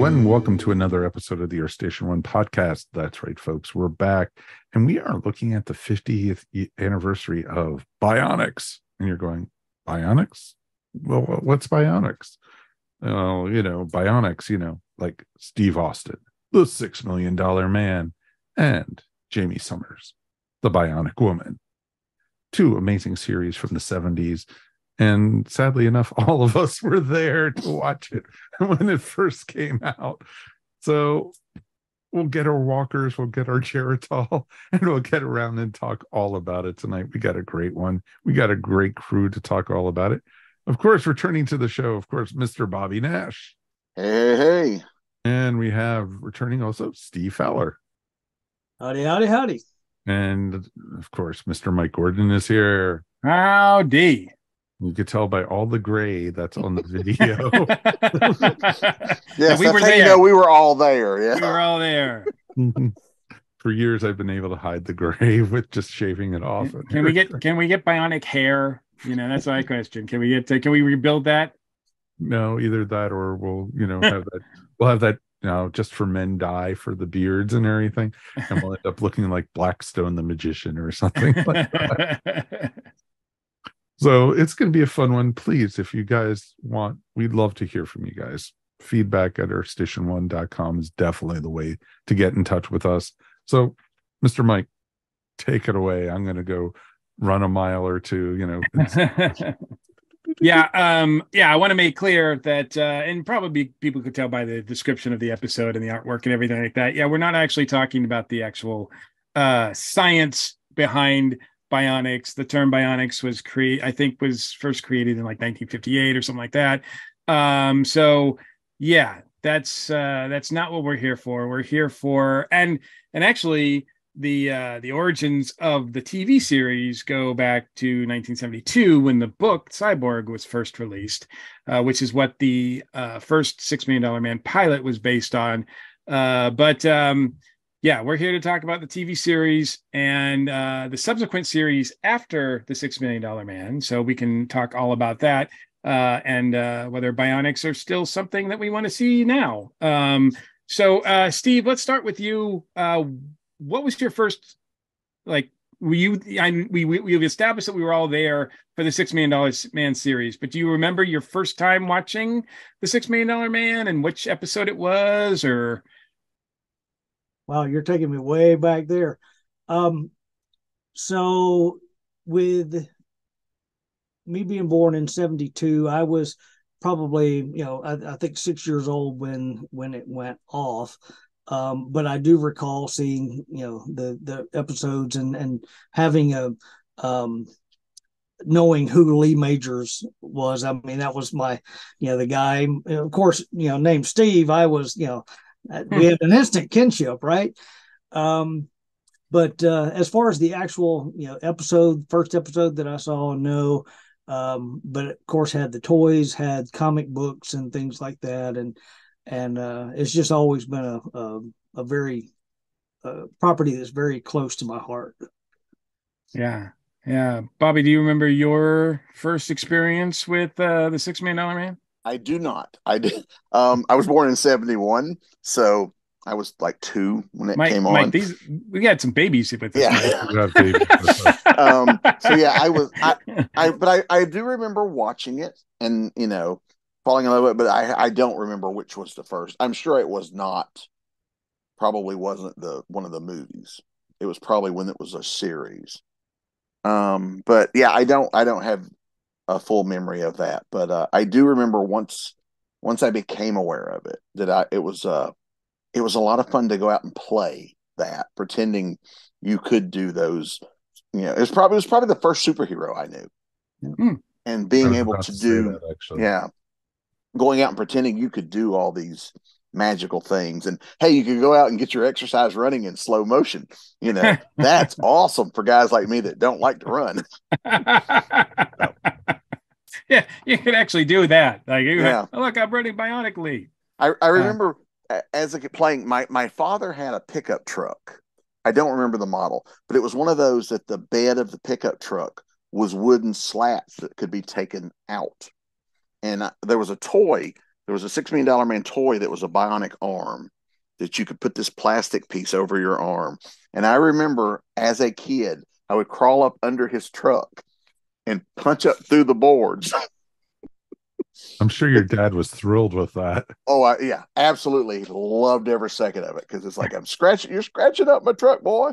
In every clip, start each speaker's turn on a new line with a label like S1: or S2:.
S1: everyone, and welcome to another episode of the Earth Station One podcast. That's right, folks. We're back, and we are looking at the 50th anniversary of Bionics. And you're going, Bionics? Well, what's Bionics? Oh, Bionics, like Steve Austin, the $6 Million Man, and Jamie Summers, the Bionic Woman. Two amazing series from the 70s. And sadly enough, all of us were there to watch it when it first came out. So we'll get our walkers, we'll get our Geritol, and we'll get around and talk all about it tonight. We got a great one. We got a great crew to talk all about it. Of course, returning to the show, of course, Mr. Bobby Nash.
S2: Hey, hey.
S1: And we have returning also Steve Fowler.
S3: Howdy, howdy, howdy.
S1: And of course, Mr. Mike Gordon is here.
S4: Howdy.
S1: You could tell by all the gray that's on the video.
S2: Yes,
S4: we were there.
S2: You know, we were all there. Yeah,
S4: we were all there.
S1: For years, I've been able to hide the gray with just shaving it off.
S4: Can we get bionic hair? That's my question. Can we rebuild that?
S1: No, either that or we'll have that. We'll have that just for men dye for the beards and everything, and we'll end up looking like Blackstone the Magician or something like that. So it's going to be a fun one. Please, if you guys want, we'd love to hear from you guys. Feedback at earthstation1.com is definitely the way to get in touch with us. So, Mr. Mike, take it away. I'm going to go run a mile or two,
S4: Yeah. I want to make clear that, and probably people could tell by the description of the episode and the artwork and everything like that. Yeah, we're not actually talking about the actual science behind Bionics. The term Bionics was first created in like 1958 or something like that. So yeah, that's not what we're here for. We're here for, and actually the origins of the TV series go back to 1972 when the book Cyborg was first released, which is what the first $6 Million Man pilot was based on. Yeah, we're here to talk about the TV series and the subsequent series after the $6 Million Man. So we can talk all about that and whether Bionics are still something that we want to see now. So Steve, let's start with you. What was your first, we've established that we were all there for the $6 Million Man series, but do you remember your first time watching the $6 Million Man and which episode it was, or?
S3: Wow, you're taking me way back there. So with me being born in 72, I was probably, I think 6 years old when it went off. But I do recall seeing, the episodes and having knowing who Lee Majors was. I mean, that was my, the guy, of course, named Steve. I was, we had an instant kinship, right? But as far as the actual, first episode that I saw, no. But of course had the toys, had comic books and things like that. And it's just always been a very property that's very close to my heart.
S4: Yeah. Bobby, do you remember your first experience with the $6 Million Man?
S2: I do not. I did. I was born in 71, so I was like 2 when it came on.
S4: Mike, we had some babies with this.
S2: Yeah. So yeah, I do remember watching it and falling in love with it, but I don't remember which was the first. I'm sure it was not. Probably wasn't one of the movies. It was probably when it was a series. But yeah, I don't have a full memory of that, but I do remember once I became aware of it that it was a lot of fun to go out and play that, pretending you could do those. It was probably the first superhero I knew, and being able to do going out and pretending you could do all these magical things, and hey, you could go out and get your exercise running in slow motion. That's awesome for guys like me that don't like to run.
S4: Yeah, you could actually do that. Look, I'm running bionically.
S2: I remember as a kid playing. My father had a pickup truck. I don't remember the model, but it was one of those that the bed of the pickup truck was wooden slats that could be taken out, and there was a toy there was a $6 million man toy that was a bionic arm that you could put this plastic piece over your arm. And I remember as a kid, I would crawl up under his truck and punch up through the boards.
S1: I'm sure your dad was thrilled with that.
S2: Oh, yeah, absolutely. Loved every second of it because it's like, you're scratching up my truck, boy.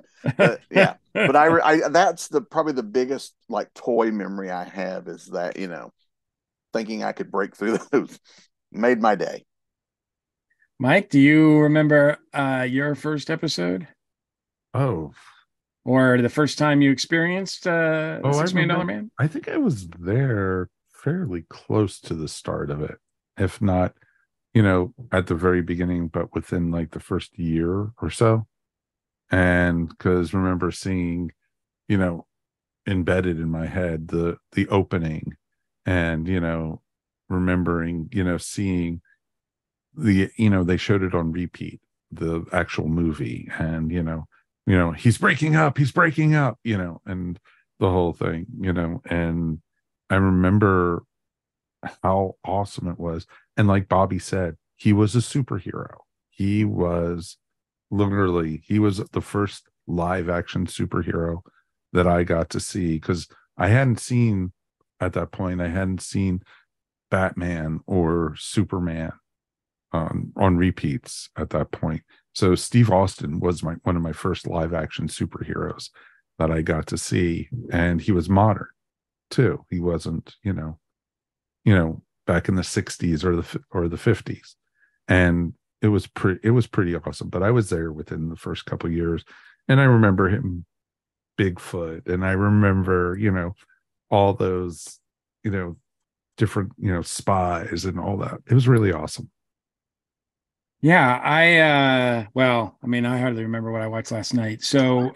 S2: Yeah. But that's probably the biggest like toy memory I have is that, thinking I could break through those made my day.
S4: Mike, do you remember your first episode?
S1: Oh.
S4: Or the first time you experienced $6 Million Man?
S1: I think I was there fairly close to the start of it, if not, at the very beginning, but within like the first year or so. And because remember seeing, embedded in my head the opening, and remembering, seeing they showed it on repeat, the actual movie, and he's breaking up, and the whole thing, and I remember how awesome it was. And like Bobby said, he was a superhero. He was the first live action superhero that I got to see, because I hadn't seen Batman or Superman on repeats at that point. So Steve Austin was one of my first live action superheroes that I got to see, and he was modern too. He wasn't, back in the 60s or the 50s. And it was pretty awesome. But I was there within the first couple of years, and I remember him Bigfoot, and I remember, all those, different, spies and all that. It was really awesome.
S4: Yeah, I hardly remember what I watched last night. So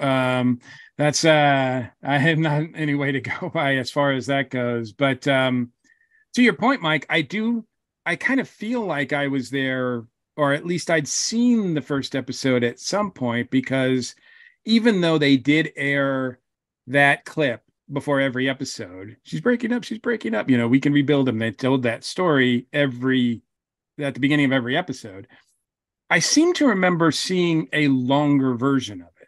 S4: that's I have not any way to go by as far as that goes. But to your point, Mike, I kind of feel like I was there, or at least I'd seen the first episode at some point, because even though they did air that clip before every episode, she's breaking up, we can rebuild them. They told that story at the beginning of every episode. I seem to remember seeing a longer version of it.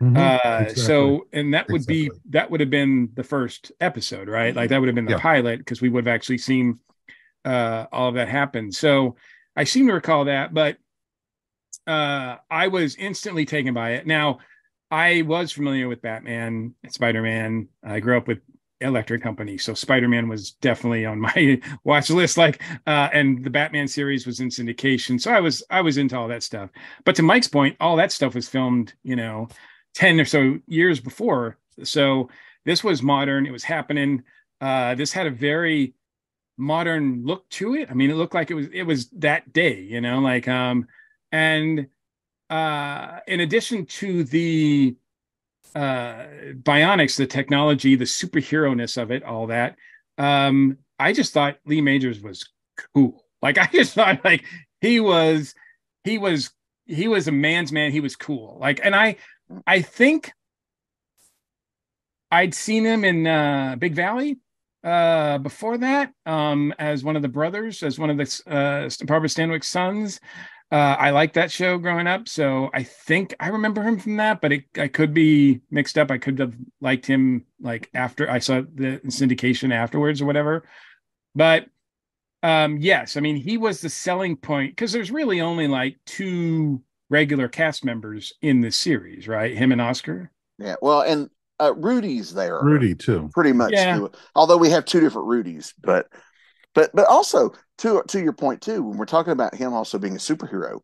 S4: Exactly. So, and that would have been the first episode, right? Like that would have been the pilot, because we would have actually seen all of that happen. So I seem to recall that, but I was instantly taken by it. Now, I was familiar with Batman and Spider-Man. I grew up with Electric Company, so Spider-Man was definitely on my watch list, and the Batman series was in syndication, so I was into all that stuff. But to Mike's point, all that stuff was filmed 10 or so years before, so this was modern. It was happening. This had a very modern look to it. I mean, it looked like it was that day, and in addition to the Bionics, the technology, the superhero-ness of it, all that, I just thought Lee Majors was cool. Like, I just thought like he was a man's man. He was cool. Like, and I think I'd seen him in Big Valley before that, as one of the brothers, as one of the Barbara Stanwyck's sons. I liked that show growing up, so I think I remember him from that, but I could be mixed up. I could have liked him like after I saw the syndication afterwards or whatever. But yes, I mean, he was the selling point, because there's really only like 2 regular cast members in this series, right? Him and Oscar.
S2: Yeah, well, and Rudy's there.
S1: Rudy too,
S2: pretty much. Yeah. Although we have 2 different Rudys, but also to your point too, when we're talking about him also being a superhero,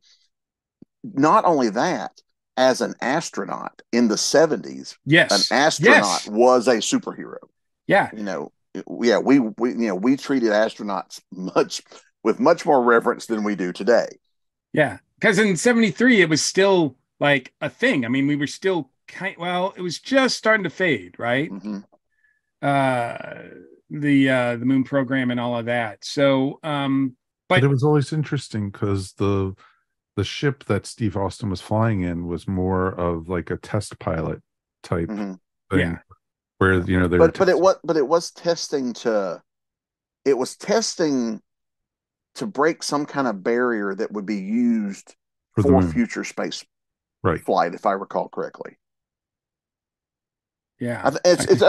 S2: not only that, as an astronaut in the 70s, an astronaut was a superhero.
S4: Yeah.
S2: We treated astronauts with much more reverence than we do today.
S4: Yeah. Because in 73, it was still like a thing. I mean, we were still it was just starting to fade, right?
S2: Mm-hmm.
S4: The moon program and all of that. So but
S1: it was always interesting, because the ship that Steve Austin was flying in was more of like a test pilot type thing.
S4: Yeah.
S1: Where
S2: it was testing to break some kind of barrier that would be used
S1: For the
S2: for
S1: moon.
S2: future space
S1: Right.
S2: flight, if I recall correctly.
S4: Yeah.
S2: It's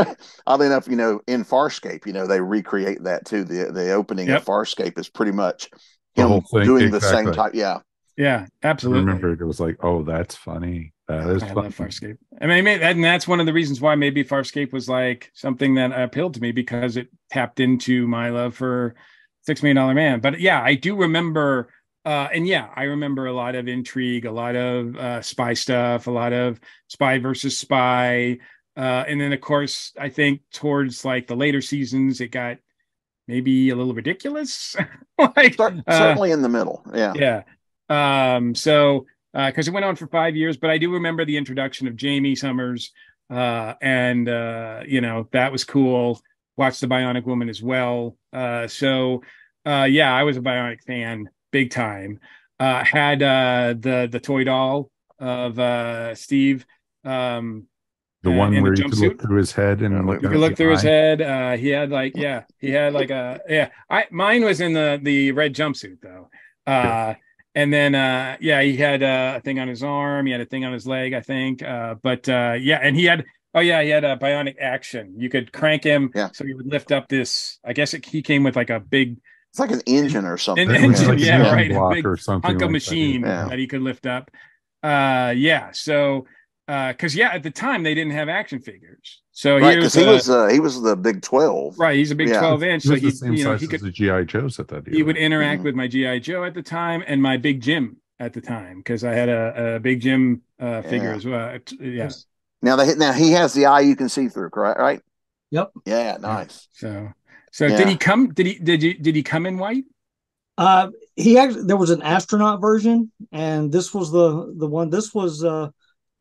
S2: oddly enough, you know, in Farscape, you know, they recreate that too. The opening
S4: Yep.
S2: of Farscape is pretty much
S1: The
S2: him
S1: whole thing,
S2: doing the
S1: exactly.
S2: same type. Yeah.
S4: Yeah,
S1: I
S4: absolutely.
S1: remember it was like, oh, that's funny. That is
S4: I
S1: funny.
S4: love Farscape. I mean, and that's one of the reasons why maybe Farscape was like something that appealed to me, because it tapped into my love for $6 Million Man. But yeah, I do remember, and yeah, I remember a lot of intrigue, a lot of spy stuff, a lot of spy versus spy. And then, of course, I think towards like the later seasons, it got maybe a little ridiculous. Like
S2: certainly in the middle. Yeah.
S4: Yeah. So because it went on for 5 years, but I do remember the introduction of Jamie Summers, and you know, that was cool. Watched the Bionic Woman as well. So yeah, I was a Bionic fan, big time. Had the toy doll of Steve,
S1: The one
S4: in
S1: where
S4: the
S1: you could look
S4: jumpsuit.
S1: through his head and
S2: You
S1: look
S4: You
S1: at
S4: could look
S1: the
S4: through his
S1: eye.
S4: head. He had like, yeah, he had like mine was in the red jumpsuit though. And then yeah, he had a thing on his arm, he had a thing on his leg, I think. But yeah, and he had a bionic action. You could crank him,
S2: Yeah.
S4: so he would lift up this, I guess he came with like a big
S2: It's like an engine or something.
S4: an engine,
S1: like an
S4: yeah,
S1: engine
S4: right, a
S1: block
S4: big
S1: or something
S4: hunk of
S1: like
S4: machine
S2: Yeah.
S4: that he could lift up. Yeah, so because yeah, at the time they didn't have action figures, so
S2: Right,
S4: here's
S2: because he was the Big 12.
S4: right, he's a big
S2: Yeah.
S4: 12-inch,
S1: He
S4: so
S1: was the
S4: he,
S1: same
S4: you know,
S1: size
S4: he
S1: as
S4: could,
S1: the GI Joes at that era.
S4: he would interact
S2: Mhm.
S4: with my GI Joe at the time and my Big Jim at the time, because I had a Big Jim figure
S2: Yeah.
S4: as well. Yeah,
S2: Now he has the eye you can see through, correct? Right?
S3: Yep.
S2: Yeah, nice.
S4: so
S2: Yeah.
S4: did he come? Did he come in white?
S3: There was an astronaut version, and this was the one. This was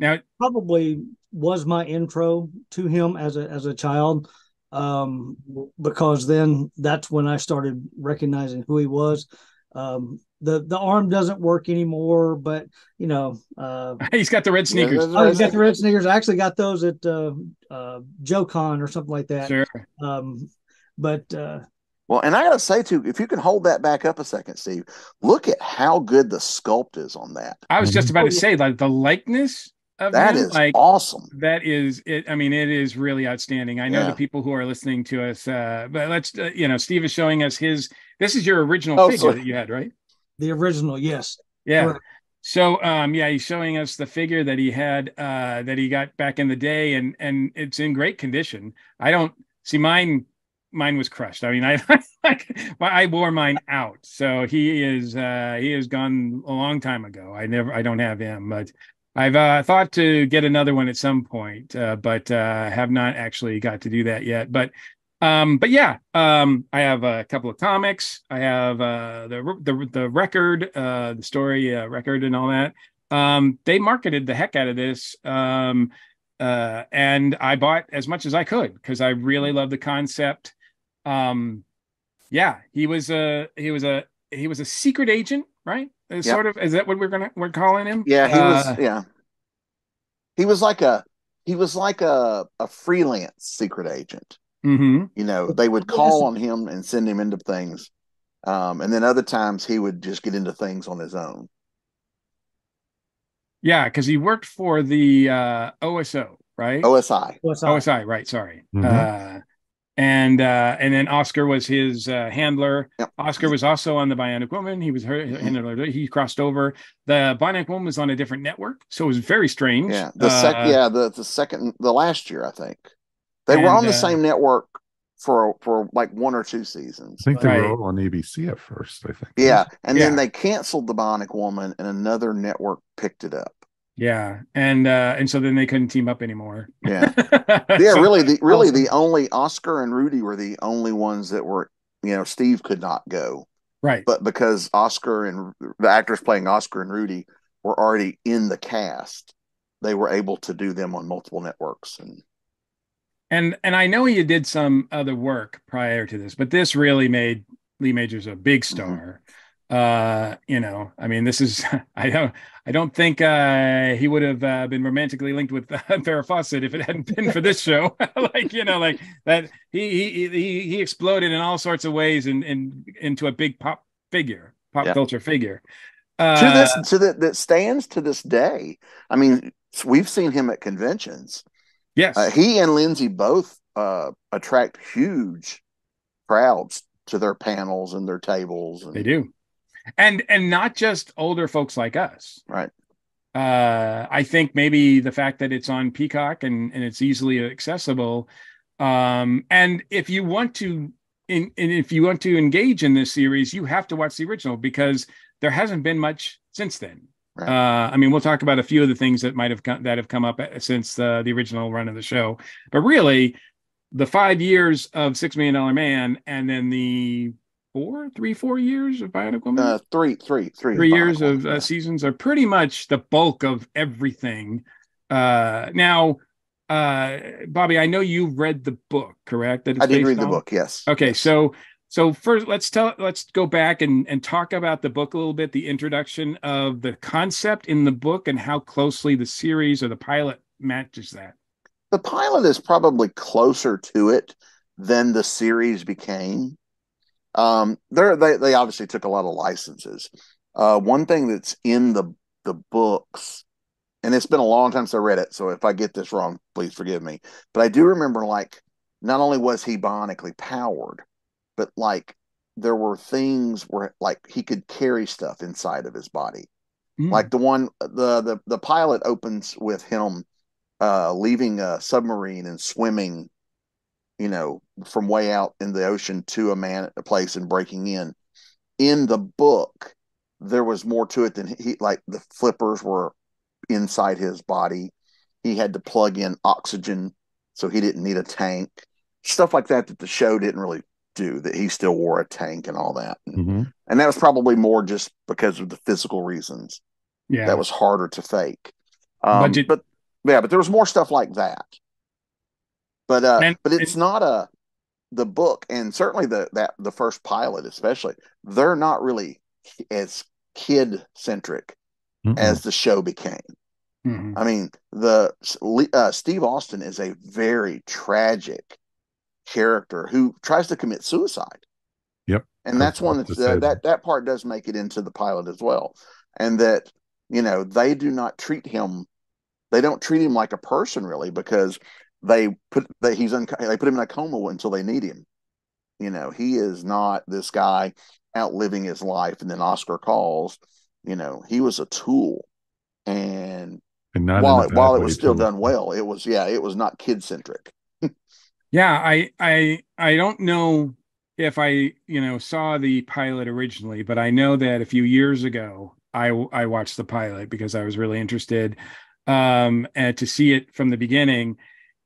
S4: Now,
S3: probably was my intro to him as a child, because then that's when I started recognizing who he was. The arm doesn't work anymore, but you know,
S4: he's got the red sneakers.
S3: oh, he's got the red sneakers. I actually got those at JoeCon or something like that.
S4: Sure.
S3: But
S2: Well, and I gotta say too, if you can hold that back up a second, Steve, look at how good the sculpt is on that.
S4: I was just about to say, like, the likeness of
S2: That
S4: him,
S2: is
S4: like,
S2: awesome.
S4: that is it. I mean, it is really outstanding. I know
S2: Yeah.
S4: the people who are listening to us, but let's, you know, Steve is showing us this is your original figure
S2: sorry.
S4: that you had, right?
S3: the original, yes.
S4: Yeah.
S3: Correct.
S4: So, yeah, he's showing us the figure that he had, that he got back in the day, and it's in great condition. I don't see mine was crushed. I mean, I wore mine out. So he is gone a long time ago. I don't have him, but I've thought to get another one at some point, but have not actually got to do that yet. But yeah, I have a couple of comics. I have the record, the story record, and all that. They marketed the heck out of this. And I bought as much as I could because I really love the concept. Yeah, he was a secret agent, right?
S2: Yep.
S4: Sort of. Is that what we're calling him?
S2: Yeah, he was. Yeah, he was like a freelance secret agent.
S4: Mm-hmm.
S2: You know, they would call on him and send him into things, and then other times he would just get into things on his own.
S4: Yeah, because he worked for the OSO, right?
S2: OSI,
S4: right? Sorry.
S1: Mm-hmm.
S4: And then Oscar was his handler.
S2: Yep.
S4: Oscar was also on the Bionic Woman. He was her handler. He crossed over. The Bionic Woman was on a different network, so it was very strange.
S2: Yeah, the last year I think they were on the same network for like 1 or 2 seasons.
S1: I think they were all on ABC at first, I think.
S2: Yeah, and then they canceled the Bionic Woman, and another network picked it up.
S4: Yeah, and so then they couldn't team up anymore.
S2: Yeah, yeah. So, really, the only Oscar and Rudy were the only ones that were. You know, Steve could not go,
S4: right?
S2: But because Oscar and the actors playing Oscar and Rudy were already in the cast, they were able to do them on multiple networks.
S4: And I know he did some other work prior to this, but this really made Lee Majors a big star. Mm-hmm. You know, I mean, this is I don't think he would have been romantically linked with Farrah Fawcett if it hadn't been for this show. Like, you know, like that he exploded in all sorts of ways and into a big pop figure, pop
S2: Yeah.
S4: culture figure.
S2: That stands to this day. I mean, we've seen him at conventions.
S4: Yes,
S2: He and Lindsay both attract huge crowds to their panels and their tables.
S4: they do, and not just older folks like us.
S2: Right.
S4: I think maybe the fact that it's on Peacock and it's easily accessible, and if you want to engage in this series, you have to watch the original because there hasn't been much since then.
S2: Right.
S4: I mean, we'll talk about a few of the things that have come up since the original run of the show, but really, the 5 years of $6 Million Man, and then the 4 years of Bionic Woman,
S2: three
S4: years
S2: Bionic
S4: of seasons are pretty much the bulk of everything. Now, Bobby, I know you read the book, correct?
S2: I did read the book, yes.
S4: Okay,
S2: yes.
S4: So first, let's go back and talk about the book a little bit, the introduction of the concept in the book and how closely the series or the pilot matches that.
S2: The pilot is probably closer to it than the series became. They obviously took a lot of licenses. One thing that's in the books, and it's been a long time since I read it, so if I get this wrong, please forgive me. But I do remember, like, not only was he bionically powered, but like there were things where like he could carry stuff inside of his body. Like the pilot opens with him leaving a submarine and swimming, from way out in the ocean to a place and breaking in. In the book, there was more to it than like the flippers were inside his body. He had to plug in oxygen, so he didn't need a tank. Stuff like that the show didn't really do, that he still wore a tank and all that.
S1: Mm-hmm.
S2: And that was probably more just because of the physical reasons.
S4: Yeah.
S2: That was harder to fake.
S4: But
S2: there was more stuff like that. But it's not the book, and certainly the first pilot especially, they're not really as kid centric as the show became.
S4: Mm-hmm.
S2: I mean, Steve Austin is a very tragic character who tries to commit suicide.
S1: Yep.
S2: And that's one that part does make it into the pilot as well. And that, they do not treat him, they don't treat him like a person really, because they put him in a coma until they need him. He is not this guy out living his life and then Oscar calls. He was a tool. And while it was still done well, it was not kid centric.
S4: Yeah, I don't know if I saw the pilot originally, but I know that a few years ago I watched the pilot because I was really interested and to see it from the beginning.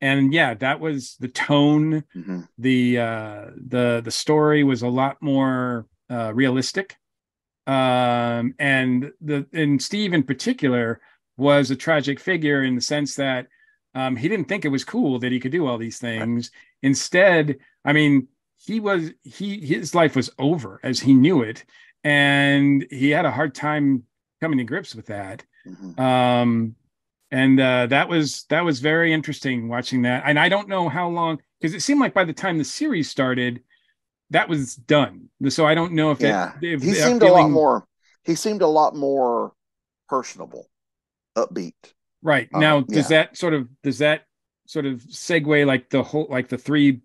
S4: And yeah, that was the tone.
S2: Mm-hmm.
S4: The story was a lot more realistic. And Steve in particular was a tragic figure in the sense that he didn't think it was cool that he could do all these things. Right. Instead, I mean, his life was over as he knew it, and he had a hard time coming to grips with that. Mm-hmm. And that was very interesting watching that. And I don't know how long, because it seemed like by the time the series started, that was done. So I don't know if
S2: he seemed a lot more personable, upbeat.
S4: Right. Now, does that sort of segue like the three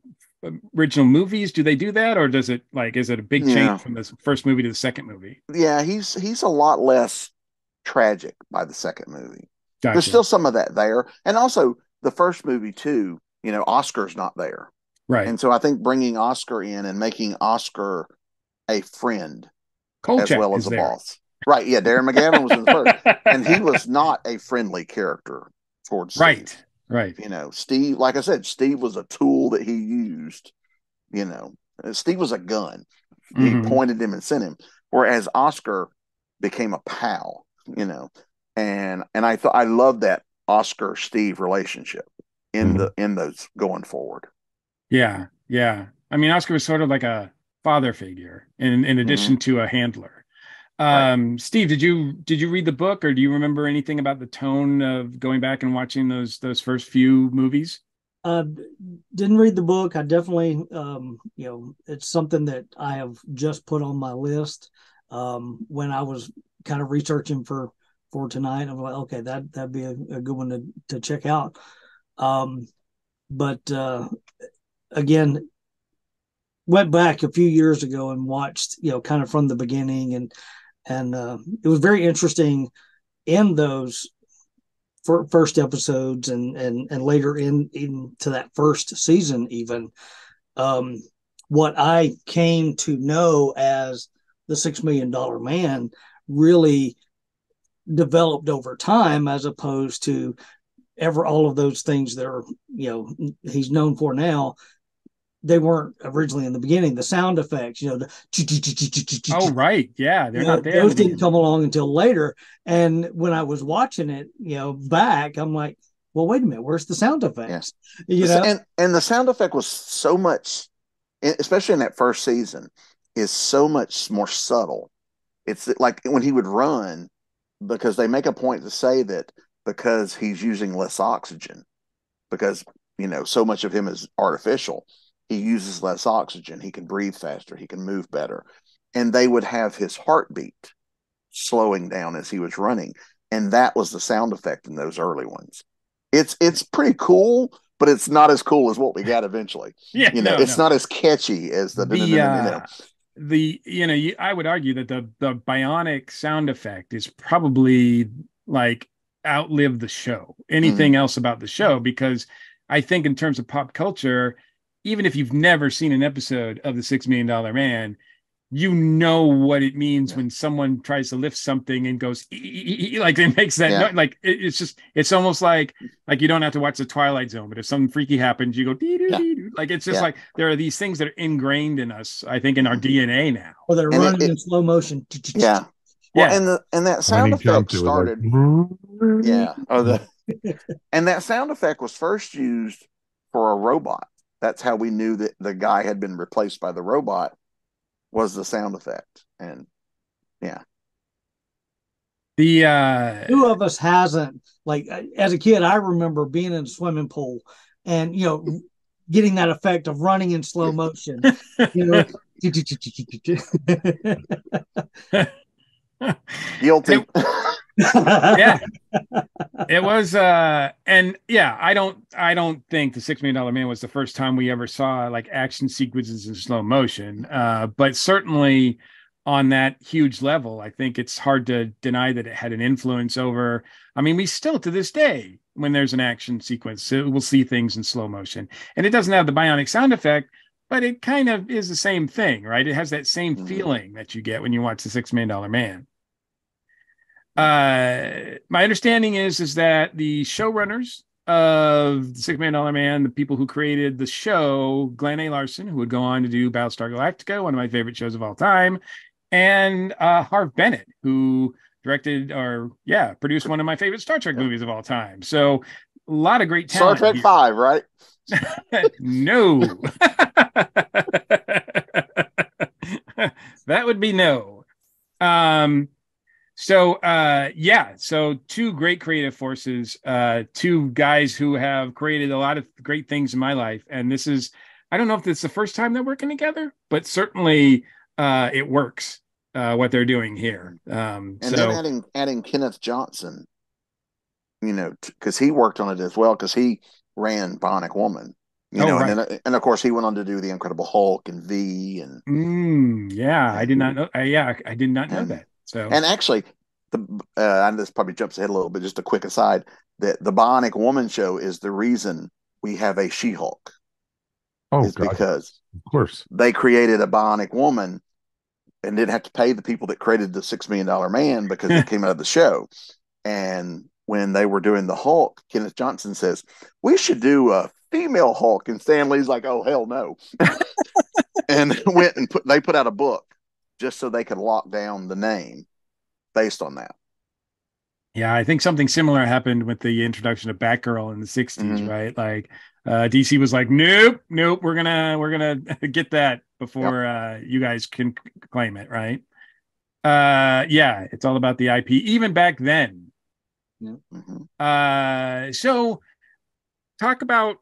S4: original movies? Do they do that, or is it a big change from the first movie to the second movie?
S2: Yeah, he's a lot less tragic by the second movie.
S4: Gotcha.
S2: There's still some of that there, and also the first movie too. Oscar's not there,
S4: right?
S2: And so I think bringing Oscar in and making Oscar a friend
S4: Kolchak
S2: as well as a boss. Right, yeah, Darren McGavin was in the first, and he was not a friendly character towards Steve.
S4: Right.
S2: Steve, like I said, Steve was a tool that he used. Steve was a gun.
S4: Mm-hmm.
S2: He pointed him and sent him, whereas Oscar became a pal. And I love that Oscar Steve relationship in those going forward.
S4: Yeah. I mean, Oscar was sort of like a father figure in addition to a handler. Right. Steve, did you read the book, or do you remember anything about the tone of going back and watching those first few movies?
S3: Uh, didn't read the book. I definitely, it's something that I have just put on my list. When I was kind of researching for tonight, I'm like, okay, that'd be a good one to check out. But again, went back a few years ago and watched, kind of from the beginning, and it was very interesting in those first episodes and later into that first season even, what I came to know as the $6 million man really developed over time, as opposed to ever all of those things that are, he's known for now. They weren't originally in the beginning. The sound effects,
S4: Oh, right. Yeah, they're not there.
S3: Those didn't come along until later. And when I was watching it, back, I'm like, well, wait a minute, where's the sound effects?
S2: Yeah. And the sound effect was so much, especially in that first season, is so much more subtle. It's like when he would run, because they make a point to say that because he's using less oxygen, because so much of him is artificial, he uses less oxygen, he can breathe faster, he can move better. And they would have his heartbeat slowing down as he was running, and that was the sound effect in those early ones. It's pretty cool, but it's not as cool as what we got eventually.
S4: Yeah,
S2: it's not as catchy as the
S4: I would argue that the Bionic sound effect is probably like outlived the show, anything else about the show, because I think in terms of pop culture, even if you've never seen an episode of the $6 Million Man, you know what it means when someone tries to lift something and goes like it makes that noise. Like it's almost like you don't have to watch the Twilight Zone, but if something freaky happens, you go dee-doo. Like it's just like there are these things that are ingrained in us, I think, in our DNA now.
S3: Or they're running in slow motion.
S2: Yeah. Well, and that sound effect started. And that sound effect was first used for a robot. That's how we knew that the guy had been replaced by the robot, was the sound effect. And
S3: who of us hasn't, like, as a kid, I remember being in a swimming pool and getting that effect of running in slow motion.
S2: Guilty.
S4: Yeah, it was and I don't think the $6 Million Man was the first time we ever saw like action sequences in slow motion, but certainly on that huge level, I think it's hard to deny that it had an influence over. I mean, we still to this day, when there's an action sequence, we'll see things in slow motion, and it doesn't have the Bionic sound effect, but it kind of is the same thing, right? It has that same feeling that you get when you watch the $6 Million Man. My understanding is that the showrunners of the $6 Million Man, the people who created the show, Glenn A. Larson, who would go on to do Battlestar Galactica, one of my favorite shows of all time, and Harv Bennett, who directed or produced one of my favorite Star Trek movies of all time. So a lot of great talent.
S2: Star Trek 5, right?
S4: No. That would be no. So two great creative forces, two guys who have created a lot of great things in my life. And this is, I don't know if it's the first time they're working together, but certainly it works, what they're doing here.
S2: And then adding Kenneth Johnson, because he worked on it as well, because he ran Bionic Woman. And of course he went on to do the Incredible Hulk and V and
S4: I did not know. I did not know that. So,
S2: and actually, and this probably jumps ahead a little bit. Just a quick aside: that the Bionic Woman show is the reason we have a She-Hulk.
S1: Oh, God.
S2: Because
S1: of course
S2: they created a Bionic Woman and didn't have to pay the people that created the $6 Million Man because it came out of the show. And when they were doing the Hulk, Kenneth Johnson says, "We should do a female Hulk," and Stan Lee's like, "Oh, hell no." And went and they put out a book just so they could lock down the name based on that.
S4: Yeah, I think something similar happened with the introduction of Batgirl in the 60s, right? Like DC was like, nope, we're gonna get that before you guys can claim it, right? It's all about the IP, even back then. So talk about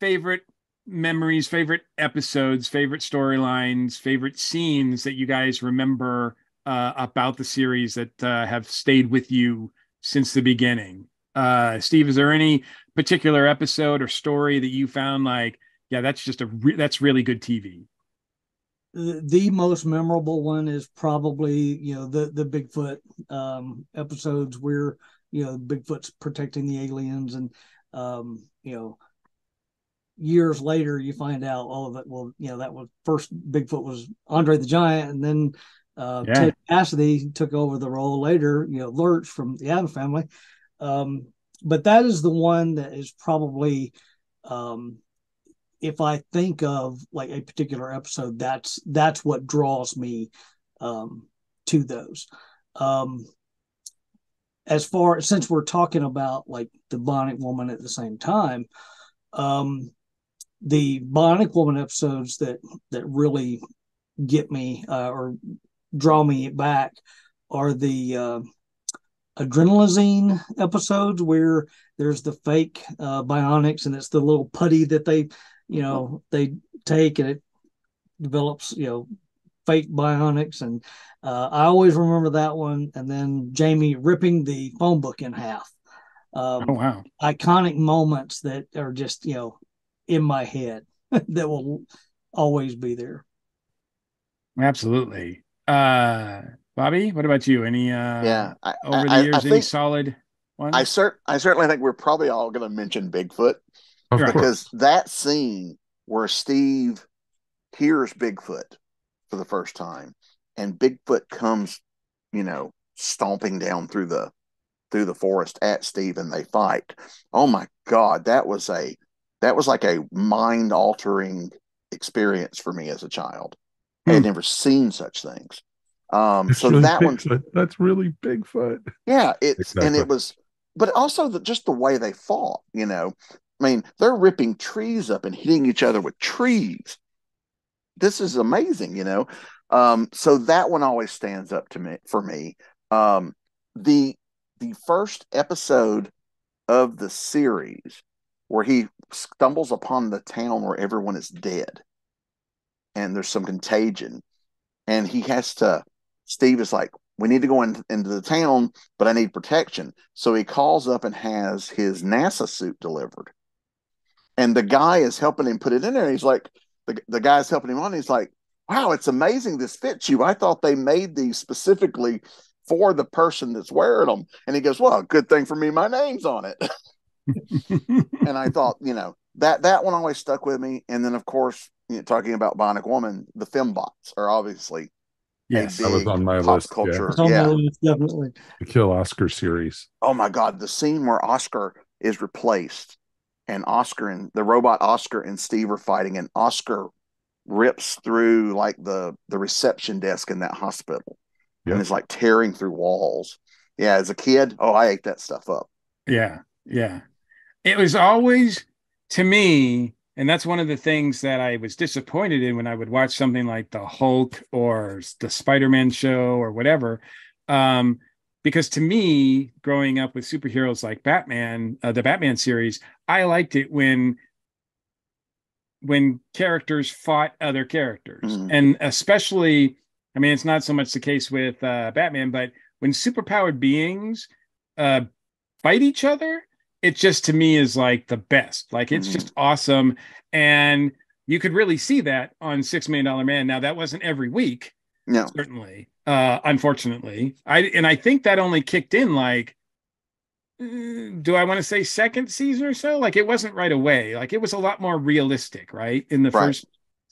S4: favorite memories, favorite episodes, favorite storylines, favorite scenes that you guys remember about the series that have stayed with you since the beginning? Steve, is there any particular episode or story that you found like, yeah, that's just that's really good TV?
S3: The most memorable one is probably the Bigfoot episodes where Bigfoot's protecting the aliens, and years later you find out all of it. Well, that was first Bigfoot was Andre the Giant, and then Ted Cassidy took over the role later, Lurch from the Addams Family. But that is the one that is probably, if I think of like a particular episode, that's what draws me to those. As far since we're talking about like the Bionic Woman at the same time, the Bionic Woman episodes that really get me or draw me back are the adrenaline episodes where there's the fake bionics, and it's the little putty that they take, and it develops fake bionics. And I always remember that one. And then Jamie ripping the phone book in half.
S4: Oh wow,
S3: iconic moments that are just in my head that will always be there.
S4: Absolutely. Bobby, what about you? Any over the years,
S2: I
S4: any
S2: think
S4: solid ones?
S2: I certainly think we're probably all going to mention Bigfoot, because that scene where Steve hears Bigfoot for the first time, and Bigfoot comes, stomping down through the forest at Steve, and they fight. Oh my God, that was like a mind altering experience for me as a child. I had never seen such things. So
S1: really
S2: that one,
S1: that's really Bigfoot.
S2: Yeah,
S1: Exactly.
S2: and it was, but also just the way they fought. I mean, they're ripping trees up and hitting each other with trees. This is amazing, So that one always stands up to me for me. The first episode of the series where he stumbles upon the town where everyone is dead, and there's some contagion, and Steve is like, we need to go into the town, but I need protection. So he calls up and has his NASA suit delivered. And the guy is helping him put it in there. He's like, the guy's helping him on. He's like, wow, it's amazing. This fits you. I thought they made these specifically for the person that's wearing them. And he goes, well, good thing for me, my name's on it. And I thought, that one always stuck with me. And then, of course, talking about Bionic Woman, the fembots are obviously
S4: yes,
S2: a big
S1: that was on my
S2: pop
S1: list.
S2: culture.
S3: It's on my list, definitely.
S1: The Kill Oscar series.
S2: Oh my God, the scene where Oscar is replaced, and the robot Oscar and Steve are fighting, and Oscar rips through like the reception desk in that hospital, and is like tearing through walls. Yeah, as a kid, I ate that stuff up.
S4: Yeah. It was always, to me, and that's one of the things that I was disappointed in when I would watch something like the Hulk or the Spider-Man show or whatever. Because to me, growing up with superheroes like Batman, the Batman series, I liked it when characters fought other characters. Mm-hmm. And especially, I mean, it's not so much the case with Batman, but when superpowered beings fight each other, it just to me is like the best. Like it's just awesome. And you could really see that on $6 Million Man. Now that wasn't every week.
S2: No,
S4: certainly. Unfortunately, I think that only kicked in like, do I want to say second season or so? Like it wasn't right away. Like it was a lot more realistic, right? In the first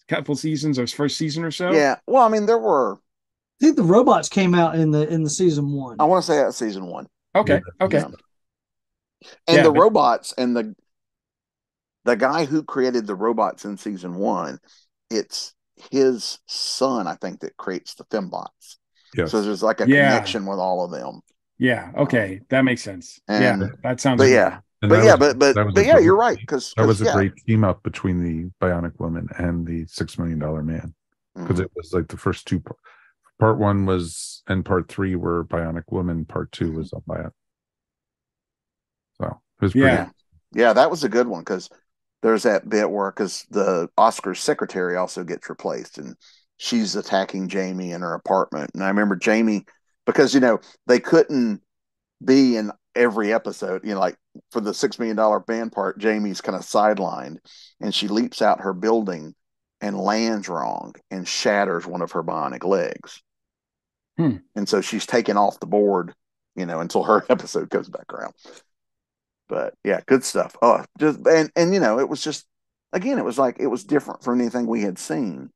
S4: couple seasons or first season or so.
S2: Yeah. Well, I mean, there were.
S3: I think the robots came out in the season 1.
S2: I want to say that season 1.
S4: Okay.
S2: Yeah. And the robots and the guy who created the robots in season 1, it's his son, I think, that creates the fembots.
S1: Yes.
S2: So there's like a connection with all of them.
S4: Yeah. Okay. That makes sense. That sounds.
S2: But you're right, because
S1: that was a great team up between the Bionic Woman and the $6 Million Man, because it was like the first two. Part 1 was, and part 3 were Bionic Woman. Part 2 was on Bionic. So it was pretty.
S2: Yeah, that was a good one, because there's that bit where, because the Oscar's secretary also gets replaced, and she's attacking Jamie in her apartment. And I remember Jamie, because they couldn't be in every episode, like for the $6 million band part, Jamie's kind of sidelined, and she leaps out her building and lands wrong and shatters one of her bionic legs. And so she's taken off the board, until her episode comes back around. But yeah, good stuff. Oh, just and it was just, again, it was like, it was different from anything we had seen.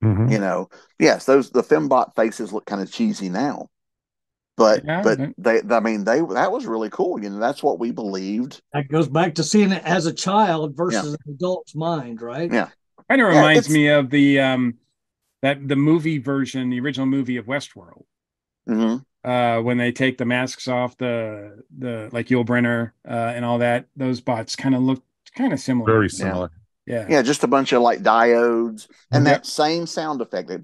S2: Yes, the fembot faces look kind of cheesy now, but that was really cool. That's what we believed.
S3: That goes back to seeing it as a child versus an adult's mind, right?
S2: Yeah,
S4: kind of reminds me of the the movie version, the original movie of Westworld. When they take the masks off, the like Yul Brynner and all that, those bots kind of look kind of similar.
S1: Very similar.
S2: Yeah, just a bunch of like diodes and that same sound effect. That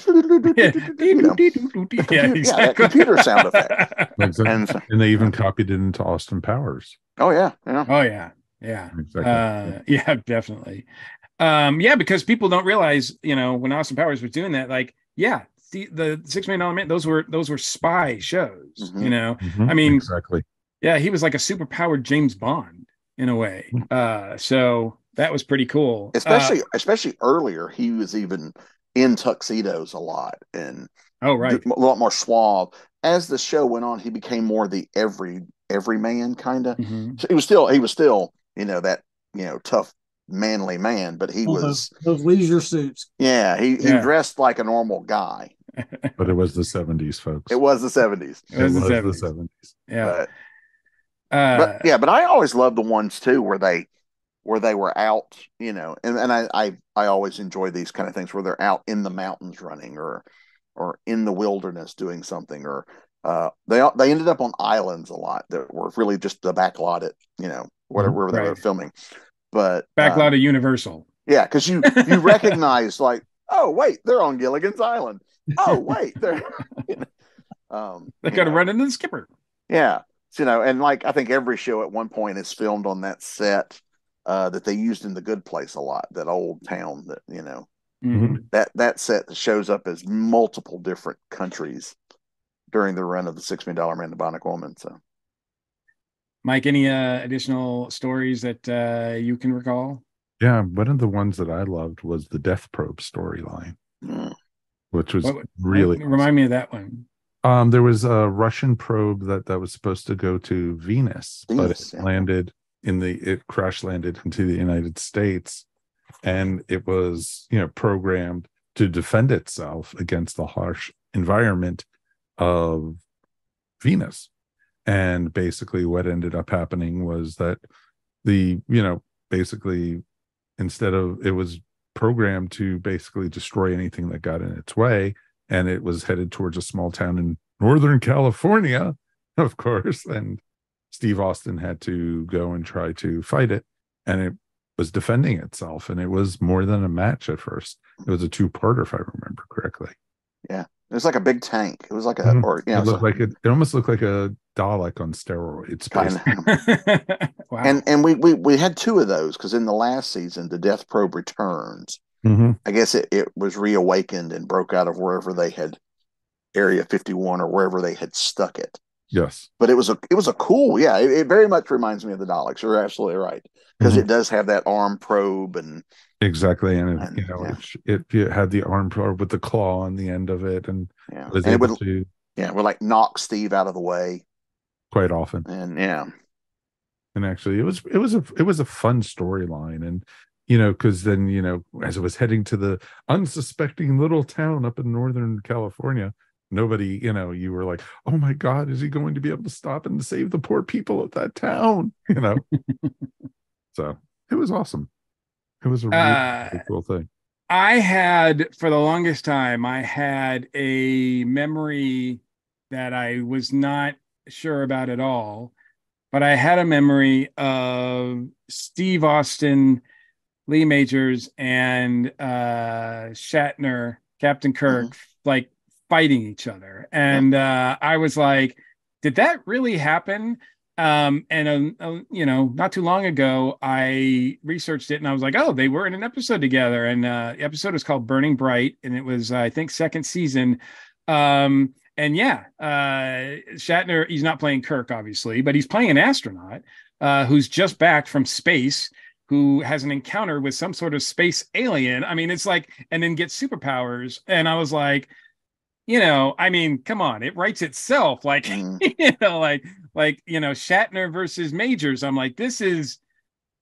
S2: that computer sound effect.
S1: Exactly. And they even copied it into Austin Powers.
S2: Oh yeah.
S4: Oh yeah.
S1: Exactly.
S4: Yeah, definitely. Because people don't realize, when Austin Powers was doing that, like, the $6 Million Man, those were spy shows. I mean,
S1: exactly.
S4: Yeah, he was like a super powered James Bond in a way. So that was pretty cool.
S2: Especially earlier, he was even in tuxedos a lot and
S4: a
S2: lot more suave. As the show went on, he became more the everyman kind of. So he was still that tough manly man, but he was
S3: those leisure suits.
S2: Yeah, he dressed like a normal guy.
S1: But it was the 70s, folks.
S2: It was the 70s.
S1: It was the 70s.
S4: Yeah.
S2: But I always loved the ones too where they were out, and I always enjoy these kind of things where they're out in the mountains running or in the wilderness doing something, or they ended up on islands a lot that were really just the back lot at wherever they were filming. But
S4: backlot of Universal.
S2: Yeah, because you recognize like, oh wait, they're on Gilligan's Island. Oh wait, they're
S4: they got to run into the skipper.
S2: Yeah, and like I think every show at one point is filmed on that set that they used in The Good Place a lot. That old town that that set shows up as multiple different countries during the run of the $6 Million Man, the Bionic Woman. So.
S4: Mike, any additional stories that you can recall?
S1: Yeah, one of the ones that I loved was the Death Probe storyline, which was really
S4: awesome. Remind me of that one.
S1: There was a Russian probe that was supposed to go to Venus, but it crash landed into the United States, and it was programmed to defend itself against the harsh environment of Venus. And basically what ended up happening was that basically instead of, it was programmed to basically destroy anything that got in its way. And it was headed towards a small town in Northern California, of course. And Steve Austin had to go and try to fight it. And it was defending itself. And it was more than a match at first. It was a two-parter, if I remember correctly.
S2: Yeah. It was like a big tank. It was like it
S1: almost looked like a Dalek on steroids.
S2: Wow. And we had two of those because in the last season, the Death Probe Returns. I guess it was reawakened and broke out of wherever they had Area 51 or wherever they had stuck it.
S1: Yes,
S2: but it was a cool. Yeah, it very much reminds me of the Daleks. You're absolutely right because it does have that arm probe and
S1: exactly, and it had the arm probe with the claw on the end of it, and was able to
S2: would like knock Steve out of the way
S1: quite often.
S2: And
S1: actually, it was a fun storyline, and because then as it was heading to the unsuspecting little town up in Northern California, nobody, you were like, oh my God, is he going to be able to stop and save the poor people of that town? So it was awesome. It was a really cool thing.
S4: I had, for the longest time, I had a memory that I was not sure about at all, but I had a memory of Steve Austin, Lee Majors, and Shatner, Captain Kirk, like fighting each other. And I was like, did that really happen? You know, not too long ago, I researched it and I was like, oh, they were in an episode together. And the episode is called Burning Bright. And it was, I think, second season. And yeah, Shatner, he's not playing Kirk, obviously, but he's playing an astronaut who's just back from space, who has an encounter with some sort of space alien. I mean, it's like, and then gets superpowers. And I was like, you know, I mean, come on, it writes itself. Like, you know, you know, Shatner versus Majors. I'm like, this is,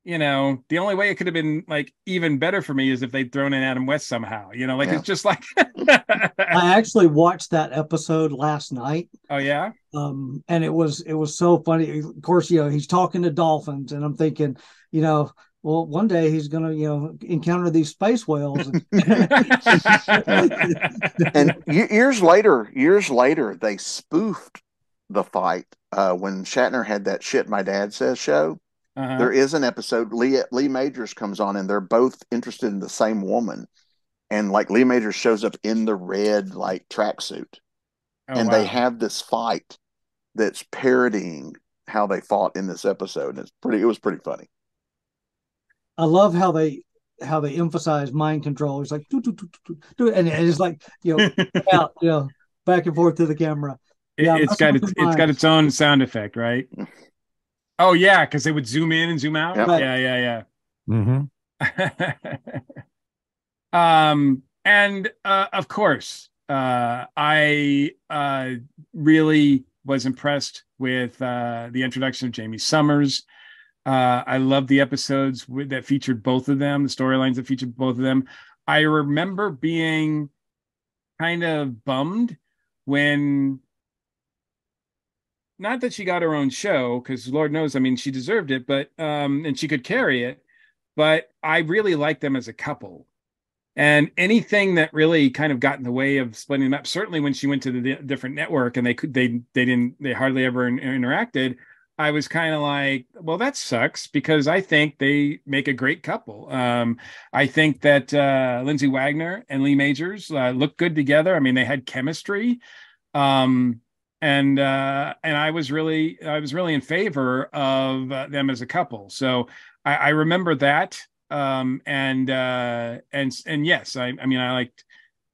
S4: you know, the only way it could have been like even better for me is if they'd thrown in Adam West somehow. You know, like it's just like.
S3: I actually watched that episode last night.
S4: Oh yeah.
S3: And it was so funny. Of course, you know, he's talking to dolphins, and I'm thinking, you know, well, one day he's going to, you know, encounter these space whales.
S2: And years later, they spoofed the fight when Shatner had that Shit My Dad Says show. There is an episode, Lee Majors comes on, and they're both interested in the same woman. And like Lee Majors shows up in the red like tracksuit. And they have this fight that's parodying how they fought in this episode. And it was pretty funny.
S3: I love how they emphasize mind control. It's like do, and it's like, you know, out, you know, back and forth to the camera.
S4: It's got its own sound effect, right? Oh yeah, because they would zoom in and zoom out. Yep. Yeah. And of course, I really was impressed with the introduction of Jamie Summers. I love the episodes that featured both of them, the storylines that featured both of them. I remember being kind of bummed when, not that she got her own show, because Lord knows, I mean, she deserved it, but and she could carry it, but I really liked them as a couple. And anything that really kind of got in the way of splitting them up, certainly when she went to the different network and they hardly ever interacted, I was kind of like, well, that sucks, because I think they make a great couple. I think that Lindsay Wagner and Lee Majors look good together. I mean, they had chemistry, and I was really in favor of them as a couple. So I remember that. And yes, I mean, I liked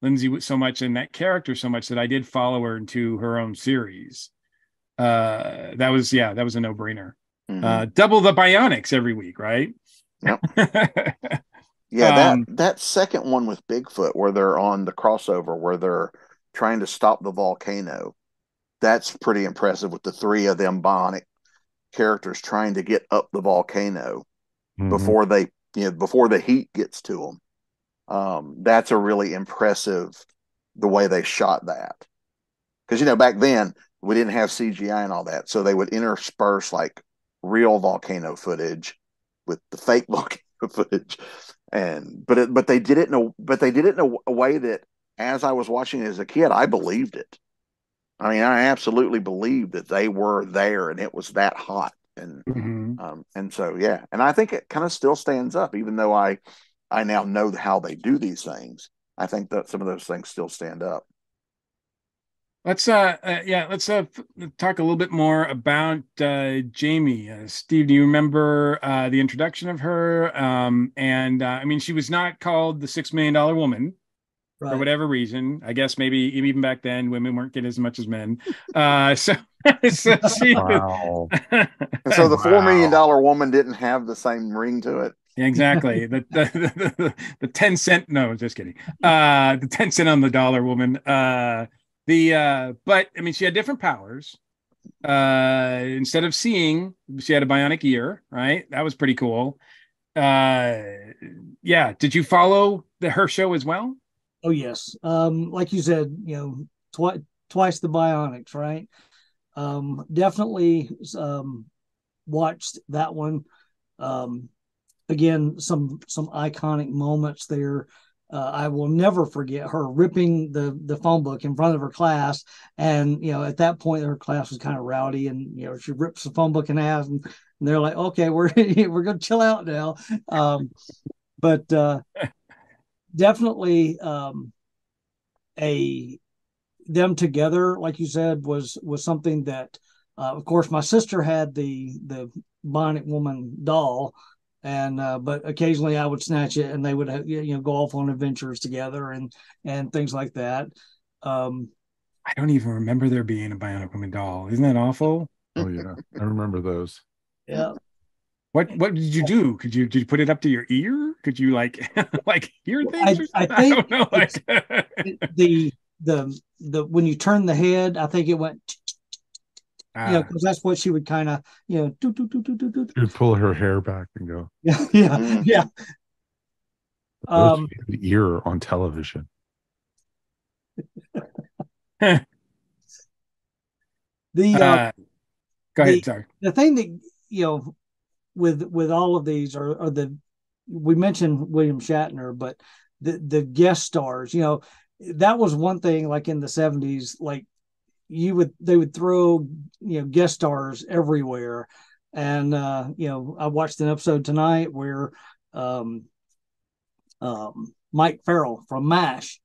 S4: Lindsay so much and that character so much that I did follow her into her own series. That was a no-brainer. Double the Bionics every week, right?
S2: Yep. Yeah, that second one with Bigfoot, where they're on the crossover, where they're trying to stop the volcano, that's pretty impressive, with the three of them Bionic characters trying to get up the volcano before the heat gets to them. That's a really impressive, the way they shot that. Because, you know, back then we didn't have CGI and all that, so they would intersperse like real volcano footage with the fake volcano footage, but they did it in a way that, as I was watching it as a kid, I believed it. I mean, I absolutely believed that they were there and it was that hot, and so yeah, and I think it kind of still stands up, even though I now know how they do these things. I think that some of those things still stand up.
S4: Let's talk a little bit more about Jamie. Steve, do you remember the introduction of her? I mean, she was not called the $6 million woman for whatever reason. I guess maybe even back then women weren't getting as much as men. So she,
S2: wow. So the $4 million woman didn't have the same ring to it.
S4: Exactly. The 10 cent. No, just kidding. The 10 cent on the dollar woman. But I mean, she had different powers. Instead of seeing, she had a bionic ear, right? That was pretty cool. Yeah. Did you follow her show as well?
S3: Oh yes. Like you said, you know, twice the Bionics, right? Definitely watched that one. Again, some iconic moments there. I will never forget her ripping the phone book in front of her class. And, you know, at that point, her class was kind of rowdy, and, you know, she rips the phone book in half, and they're like, okay, we're going to chill out now. But definitely them together, like you said, was something that Of course, my sister had the Bionic Woman doll, and but occasionally I would snatch it, and they would go off on adventures together and things like that.
S4: I don't even remember there being a Bionic Woman doll. Isn't that awful?
S1: Oh yeah, I remember those.
S3: Yeah.
S4: What did you do? Did you put it up to your ear? Could you like like hear things?
S3: I think
S4: don't know. Like
S3: the when you turn the head, I think it went. Because that's what she would kind of, do.
S1: She'd pull her hair back and go.
S3: Yeah.
S1: Those ear on television.
S3: Go
S4: ahead. Sorry.
S3: The thing that with all of these are we mentioned William Shatner, but the guest stars, that was one thing. Like in the 70s, like they would throw guest stars everywhere, and I watched an episode tonight where Mike Farrell from MASH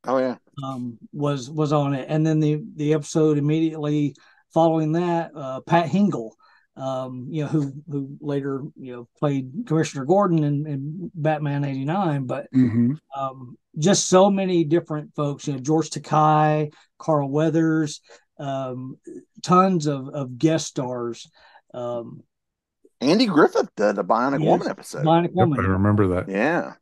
S3: was on it, and then the episode immediately following that, Pat Hingle, who later played Commissioner Gordon in Batman '89, but just so many different folks, George Takei, Carl Weathers, tons of guest stars.
S2: Andy Griffith did a Bionic Woman episode.
S3: Bionic Woman.
S1: I remember that.
S2: Yeah.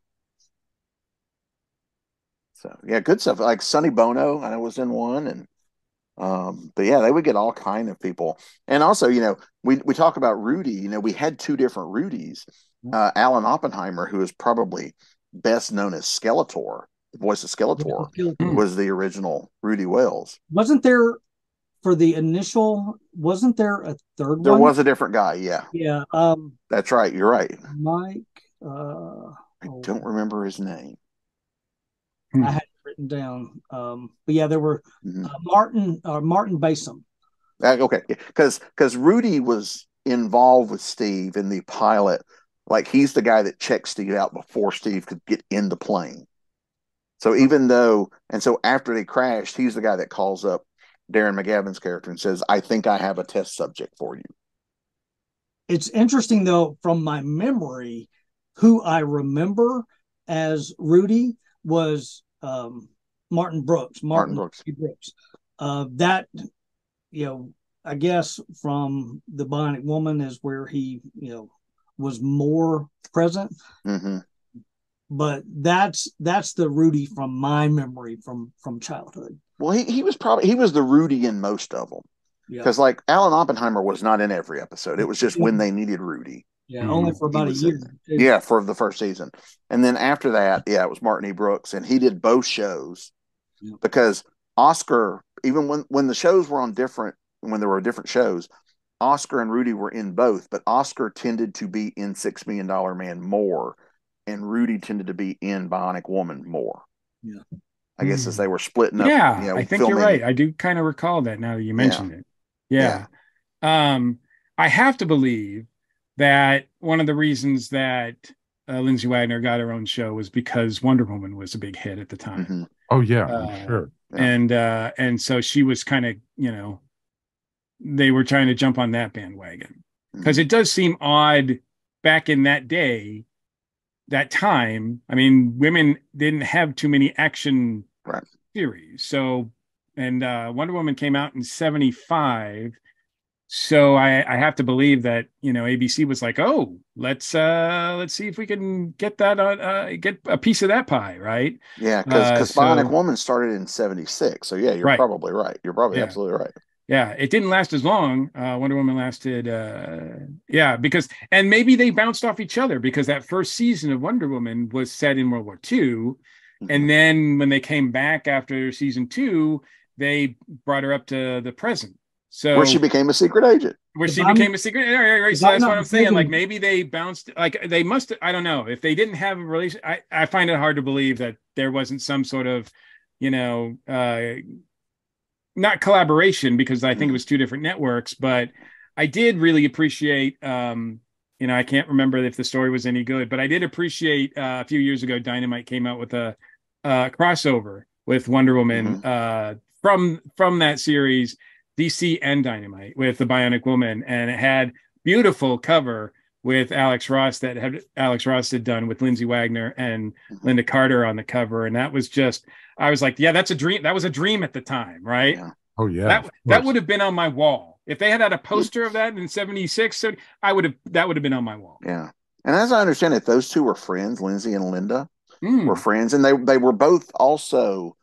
S2: So yeah, good stuff. Like Sonny Bono, I was in one, and but yeah, they would get all kind of people. And also, we talk about Rudy. We had two different Rudys. Alan Oppenheimer, who is probably best known as Skeletor, the voice of Skeletor, was the original Rudy Wells.
S3: Wasn't there for the initial? Wasn't there a third one?
S2: There was a different guy. Yeah.
S3: Yeah.
S2: That's right. You're right.
S3: Mike.
S2: I don't remember his name.
S3: I had it written down. But yeah, there were Martin Basom.
S2: Okay, because Rudy was involved with Steve in the pilot. Like he's the guy that checked Steve out before Steve could get in the plane. So so after they crashed, he's the guy that calls up Darren McGavin's character and says, "I think I have a test subject for you."
S3: It's interesting though, from my memory, who I remember as Rudy was Martin Brooks. Martin Brooks. That, I guess from the Bionic Woman is where he, was more present. But that's the Rudy from my memory from childhood.
S2: Well, he was the Rudy in most of them. Because like Alan Oppenheimer was not in every episode. It was just when they needed Rudy.
S3: Yeah, only for about a year.
S2: Yeah, for the first season. And then after that, it was Martin E. Brooks, and he did both shows because Oscar, even when the shows were when there were different shows, Oscar and Rudy were in both, but Oscar tended to be in $6 Million Man more, and Rudy tended to be in Bionic Woman more.
S3: Yeah.
S2: I guess as they were splitting up.
S4: Yeah, I think you're right. I do kind of recall that now that you mentioned it. Yeah. I have to believe that one of the reasons that Lindsay Wagner got her own show was because Wonder Woman was a big hit at the time.
S1: Oh yeah, sure.
S4: Yeah. And so she was kind of, they were trying to jump on that bandwagon because it does seem odd back in that day, that time. I mean, women didn't have too many action series. So, and Wonder Woman came out in 1975. So I have to believe that, ABC was like, oh, let's see if we can get that on, get a piece of that pie, right?
S2: Yeah, because Bionic Woman started in 1976. So yeah, you're probably right. You're probably absolutely right.
S4: Yeah, it didn't last as long. Wonder Woman lasted, because maybe they bounced off each other because that first season of Wonder Woman was set in World War II. And then when they came back after season 2, they brought her up to the present. So
S2: where she became a secret agent.
S4: Right. So that's what I'm saying. Like maybe they bounced, like they must, I don't know. If they didn't have a relation, I find it hard to believe that there wasn't some sort of, not collaboration, because I think it was two different networks, but I did really appreciate, I can't remember if the story was any good, but I did appreciate a few years ago, Dynamite came out with a crossover with Wonder Woman from that series. DC and Dynamite with the Bionic Woman, and it had beautiful cover with Alex Ross had done with Lindsay Wagner and Linda Carter on the cover, and that was just, I was like, yeah, that's a dream. That was a dream at the time, right?
S2: Yeah.
S1: Oh yeah,
S4: that would have been on my wall if they had a poster of that in '76. So that would have been on my wall.
S2: Yeah, and as I understand it, those two were friends. Lindsay and Linda were friends, and they were both also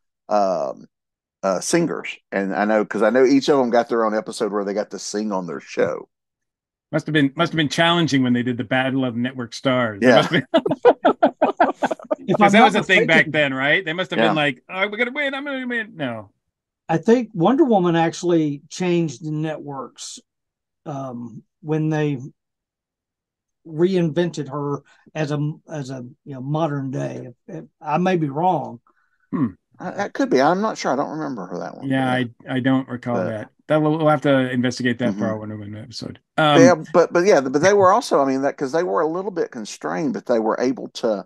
S2: singers. And I know each of them got their own episode where they got to sing on their show.
S4: Must have been challenging when they did the Battle of Network Stars.
S2: Yeah,
S4: because that was a thing back then, right? They must have been like, "Oh, we're gonna win! I'm gonna win!" No,
S3: I think Wonder Woman actually changed the networks when they reinvented her as a modern day. I may be wrong.
S2: That could be. I'm not sure. I don't remember her that one.
S4: Yeah, I don't recall that. We'll have to investigate that for our Wonder Woman episode.
S2: But they were also, I mean, that because they were a little bit constrained, but they were able to,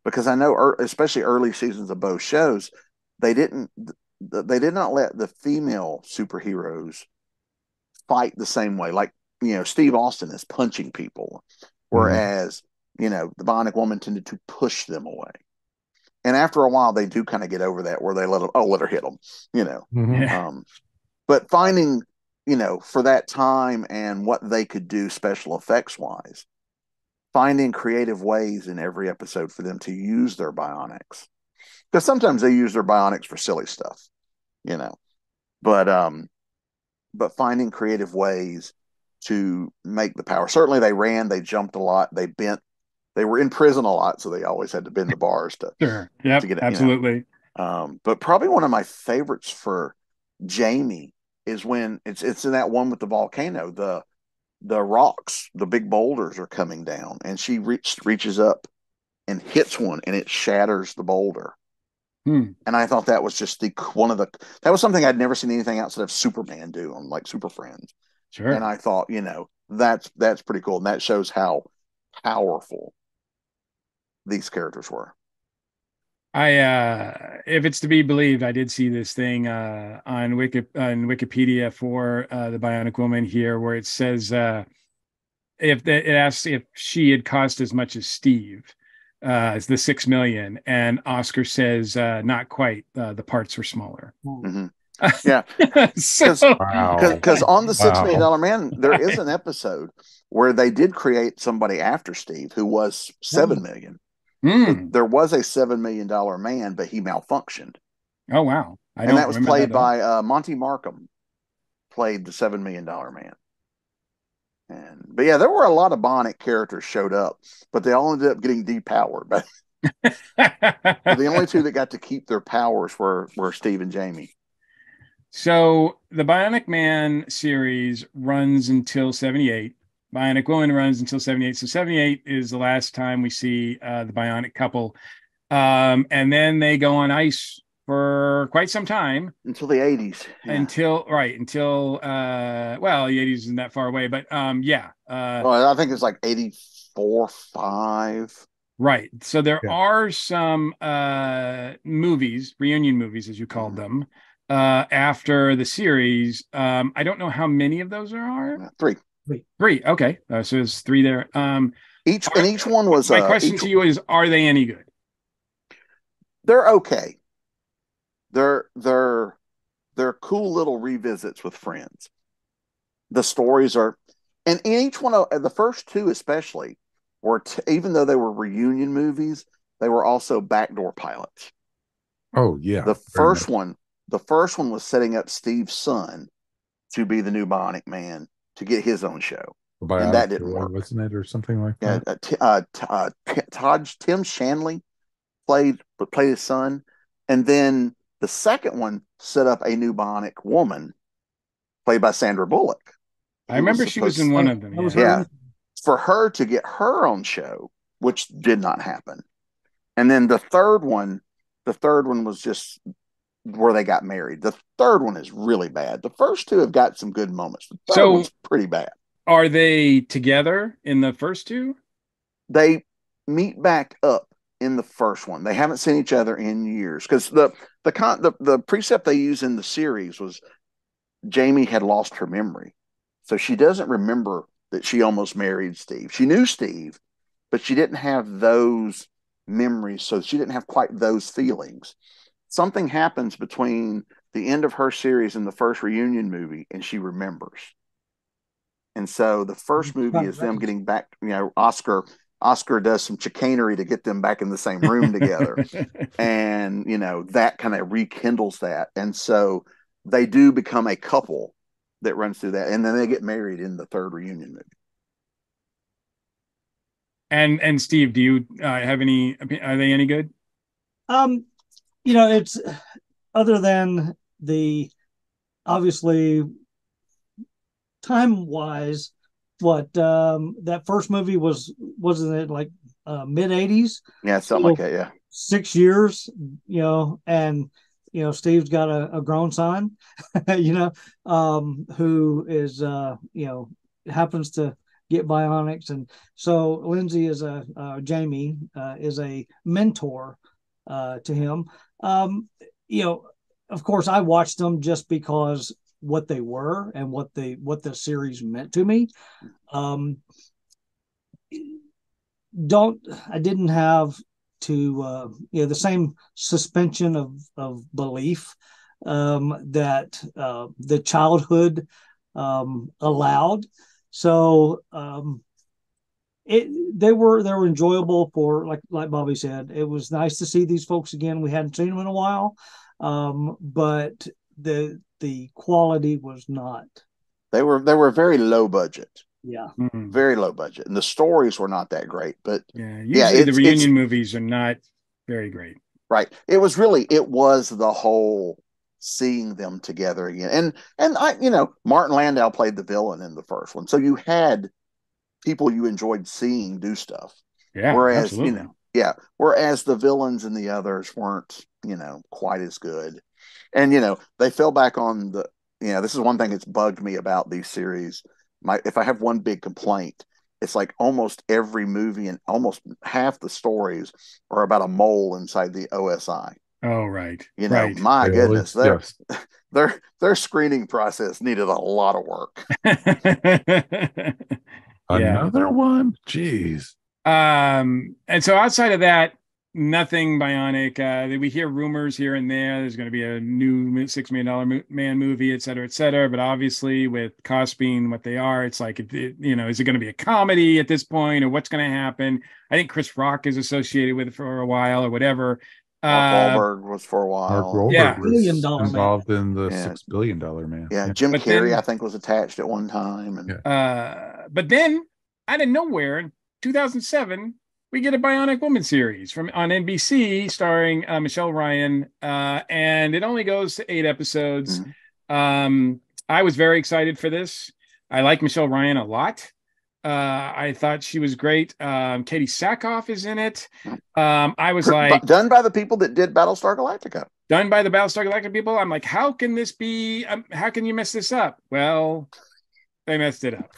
S2: because I know, especially early seasons of both shows, they did not let the female superheroes fight the same way. Like, Steve Austin is punching people, whereas, the Bionic Woman tended to push them away. And after a while, they do kind of get over that, where they let her hit them, but finding, for that time and what they could do special effects wise, finding creative ways in every episode for them to use their bionics, because sometimes they use their bionics for silly stuff, but finding creative ways to make the power. Certainly they jumped a lot, they bent. They were in prison a lot, so they always had to bend the bars to
S4: to get it. Absolutely.
S2: But probably one of my favorites for Jamie is when it's in that one with the volcano. The rocks, the big boulders are coming down, and she reaches up and hits one, and it shatters the boulder. And I thought that was just that was something I'd never seen anything outside of Superman do on like Super Friends.
S4: Sure.
S2: And I thought, that's pretty cool, and that shows how powerful these characters were.
S4: If it's to be believed, I did see this thing on Wikipedia for the Bionic Woman here, where it says it asks if she had cost as much as Steve, as the $6 million, and Oscar says not quite. The parts were smaller.
S2: Yeah, because on the $6 million man, there is an episode where they did create somebody after Steve who was $7 million. There was a $7 million man, but he malfunctioned.
S4: Oh wow!
S2: And that was played by Monty Markham, played the $7 million man. But yeah, there were a lot of Bionic characters showed up, but they all ended up getting depowered. But the only two that got to keep their powers were Steve and Jamie.
S4: So the Bionic Man series runs until 78. Bionic Woman runs until 78. So 78 is the last time we see the Bionic couple. And then they go on ice for quite some time.
S2: Until the 80s.
S4: Yeah. Until the 80s isn't that far away, but
S2: well, I think it's like 84, 5.
S4: Right. So there are some movies, reunion movies, as you called them, after the series. I don't know how many of those there are.
S2: 3.
S4: Three. Okay. So there's 3 there.
S2: Each one was.
S4: My question to you is: are they any good?
S2: They're okay. They're cool little revisits with friends. The stories are, and in each one of the first 2 especially, were even though they were reunion movies, they were also backdoor pilots.
S1: Oh yeah.
S2: The first one was setting up Steve's son to be the new Bionic Man, to get his own show, and that didn't work,
S1: wasn't it, or something like that?
S2: Tim Shanley played his son, and then the second one set up a new Bionic Woman, played by Sandra Bullock.
S4: I remember she was in one of them.
S2: Yeah, for her to get her own show, which did not happen. And then the third one was just where they got married. The third one is really bad. The first 2 have got some good moments. The third one's pretty bad.
S4: Are they together in the first 2?
S2: They meet back up in the first one. They haven't seen each other in years, because the precept they use in the series was Jamie had lost her memory. So she doesn't remember that she almost married Steve. She knew Steve, but she didn't have those memories. So she didn't have quite those feelings. Something happens between the end of her series and the first reunion movie, and she remembers. And so the first movie is them getting back, Oscar does some chicanery to get them back in the same room together. And, that kind of rekindles that. And so they do become a couple that runs through that. And then they get married in the third reunion movie.
S4: And Steve, do you have any, are they any good?
S3: It's other than the, obviously, time wise, that first movie wasn't it like mid 80s?
S2: Yeah, something like that. Yeah,
S3: 6 years, and Steve's got a grown son, who is happens to get Bionics, and so Lindsay is Jamie is a mentor to him. Of course, I watched them just because what they were and what the series meant to me. I didn't have to the same suspension of belief that the childhood allowed. So they were enjoyable for like Bobby said. It was nice to see these folks again. We hadn't seen them in a while, but the quality was not.
S2: They were very low budget.
S3: Yeah,
S2: very low budget, and the stories were not that great. But
S4: usually the reunion movies are not very great.
S2: Right. It was the whole seeing them together again, and Martin Landau played the villain in the first one, so you had people you enjoyed seeing do stuff.
S4: Yeah,
S2: whereas
S4: absolutely.
S2: Whereas the villains in the others weren't quite as good, and they fell back on the. This is one thing that's bugged me about these series. If I have one big complaint, it's like almost every movie and almost half the stories are about a mole inside the OSI.
S4: Oh, right.
S2: Right. My goodness, their screening process needed a lot of work.
S1: Another one, jeez.
S4: And so outside of that, nothing Bionic. We hear rumors here and there. There's going to be a new $6 million man movie, et cetera, but obviously with costs being what they are, it's like, is it going to be a comedy at this point, or what's going to happen? I think Chris Rock is associated with it for a while, or whatever.
S2: Mark Wahlberg was for a while.
S1: Mark Wahlberg was involved in the $6 billion man.
S2: Yeah, Jim Carrey, I think, was attached at one time. And
S4: but then out of nowhere, in 2007. We get a Bionic Woman series on NBC starring Michelle Ryan, and it only goes to 8 episodes. I was very excited for this. I like Michelle Ryan a lot. I thought she was great. Katie Sackhoff is in it. I was like,
S2: done by the people that did Battlestar Galactica.
S4: Done by the Battlestar Galactica people. I'm like, how can this be? How can you mess this up? Well, they messed it up.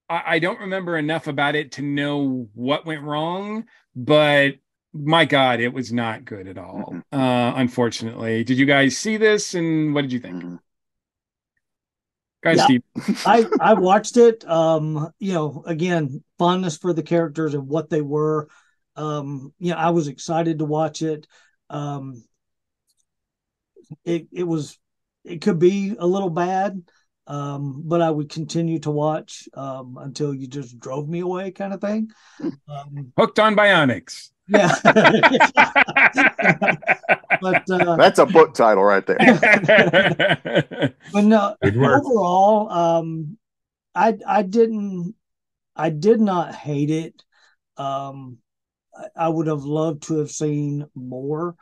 S4: I don't remember enough about it to know what went wrong, but my God, it was not good at all. Unfortunately, did you guys see this, and what did you think? Guys, Steve.
S3: I watched it. Again, fondness for the characters and what they were. I was excited to watch it. It could be a little bad. But I would continue to watch until you just drove me away, kind of thing.
S4: Hooked on Bionics.
S3: Yeah. But
S2: that's a book title right there.
S3: But no, overall, I did not hate it. I would have loved to have seen more.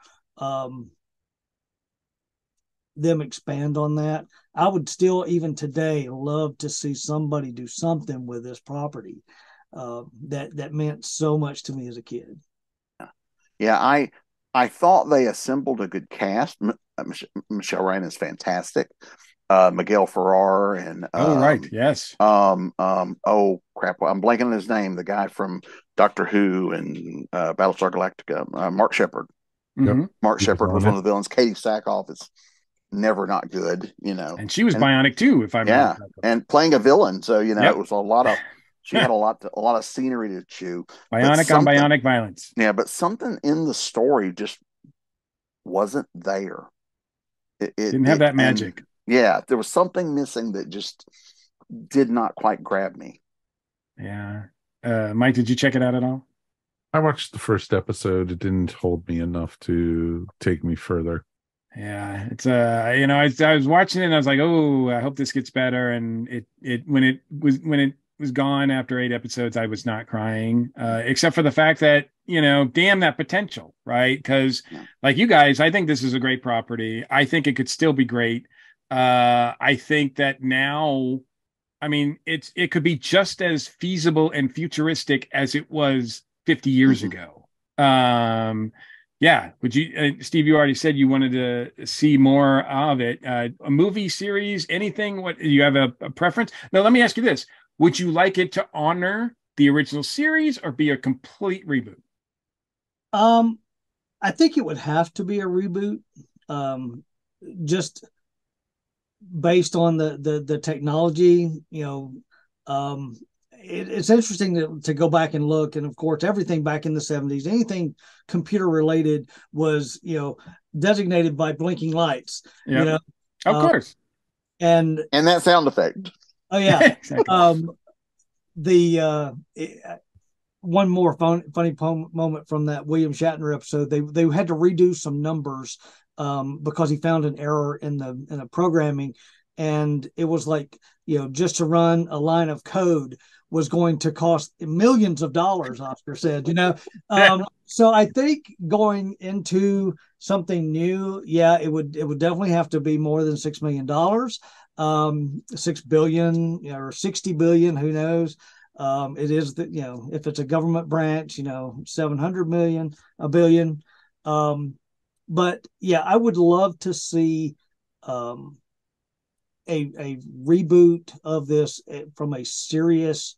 S3: Them expand on that. I would still, even today, love to see somebody do something with this property that meant so much to me as a kid.
S2: Yeah, I thought they assembled a good cast. Michelle Ryan is fantastic. Miguel Ferrer and
S4: yes.
S2: Oh crap! I'm blanking on his name. The guy from Doctor Who and Battlestar Galactica, Mark Sheppard. Mark Sheppard was one of the villains. Katie Sackhoff is never not good,
S4: And she was
S2: and
S4: Bionic too, if I'm not.
S2: and playing a villain. So,
S4: Yep.
S2: it was a lot of, she had a lot of scenery to chew.
S4: Bionic on Bionic violence.
S2: Yeah. But something in the story just wasn't there. It
S4: Didn't have that magic.
S2: Yeah. There was something missing that just did not quite grab me.
S4: Yeah. Mike, did you check it out at all?
S1: I watched the first episode. It didn't hold me enough to take me further.
S4: Yeah, it's I was watching it and I was like, oh, I hope this gets better. And when it was gone after 8 episodes, I was not crying, except for the fact that, damn that potential, right? Because like you guys, I think this is a great property. I think it could still be great. I think that now, I mean, it could be just as feasible and futuristic as it was 50 years ago. Yeah. Would you, Steve, you already said you wanted to see more of it. A movie, series, anything? What, you have a preference? Now, let me ask you this. Would you like it to honor the original series or be a complete reboot?
S3: I think it would have to be a reboot. Just based on the technology, it's interesting to go back and look. And of course, everything back in the 70s, anything computer related was, designated by blinking lights,
S4: Of course.
S3: And
S2: that sound effect.
S3: Oh yeah.
S4: Exactly.
S3: One more funny moment from that William Shatner episode, they had to redo some numbers because he found an error in the programming, and it was like, just to run a line of code was going to cost millions of dollars, Oscar said, so I think going into something new, it would definitely have to be more than $6 million, $6 billion, or 60 billion, who knows. It is that, if it's a government branch, 700 million, a billion. But yeah, I would love to see a reboot of this from a serious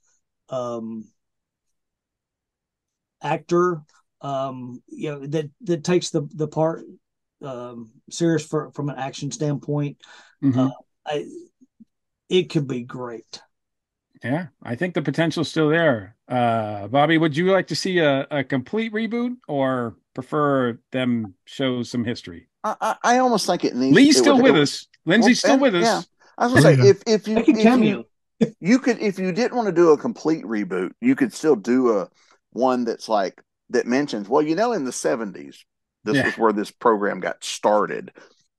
S3: actor, that takes the part serious from an action standpoint. It could be great.
S4: Yeah, I think the potential's still there. Bobby, would you like to see a complete reboot or prefer them show some history?
S2: I almost think it needs.
S4: Lee's still with us. Lindsay's still with us.
S2: Yeah, I was gonna say if you
S3: could,
S2: if you didn't want to do a complete reboot, you could still do a one that's like that mentions, well, in the 70s, this was where this program got started,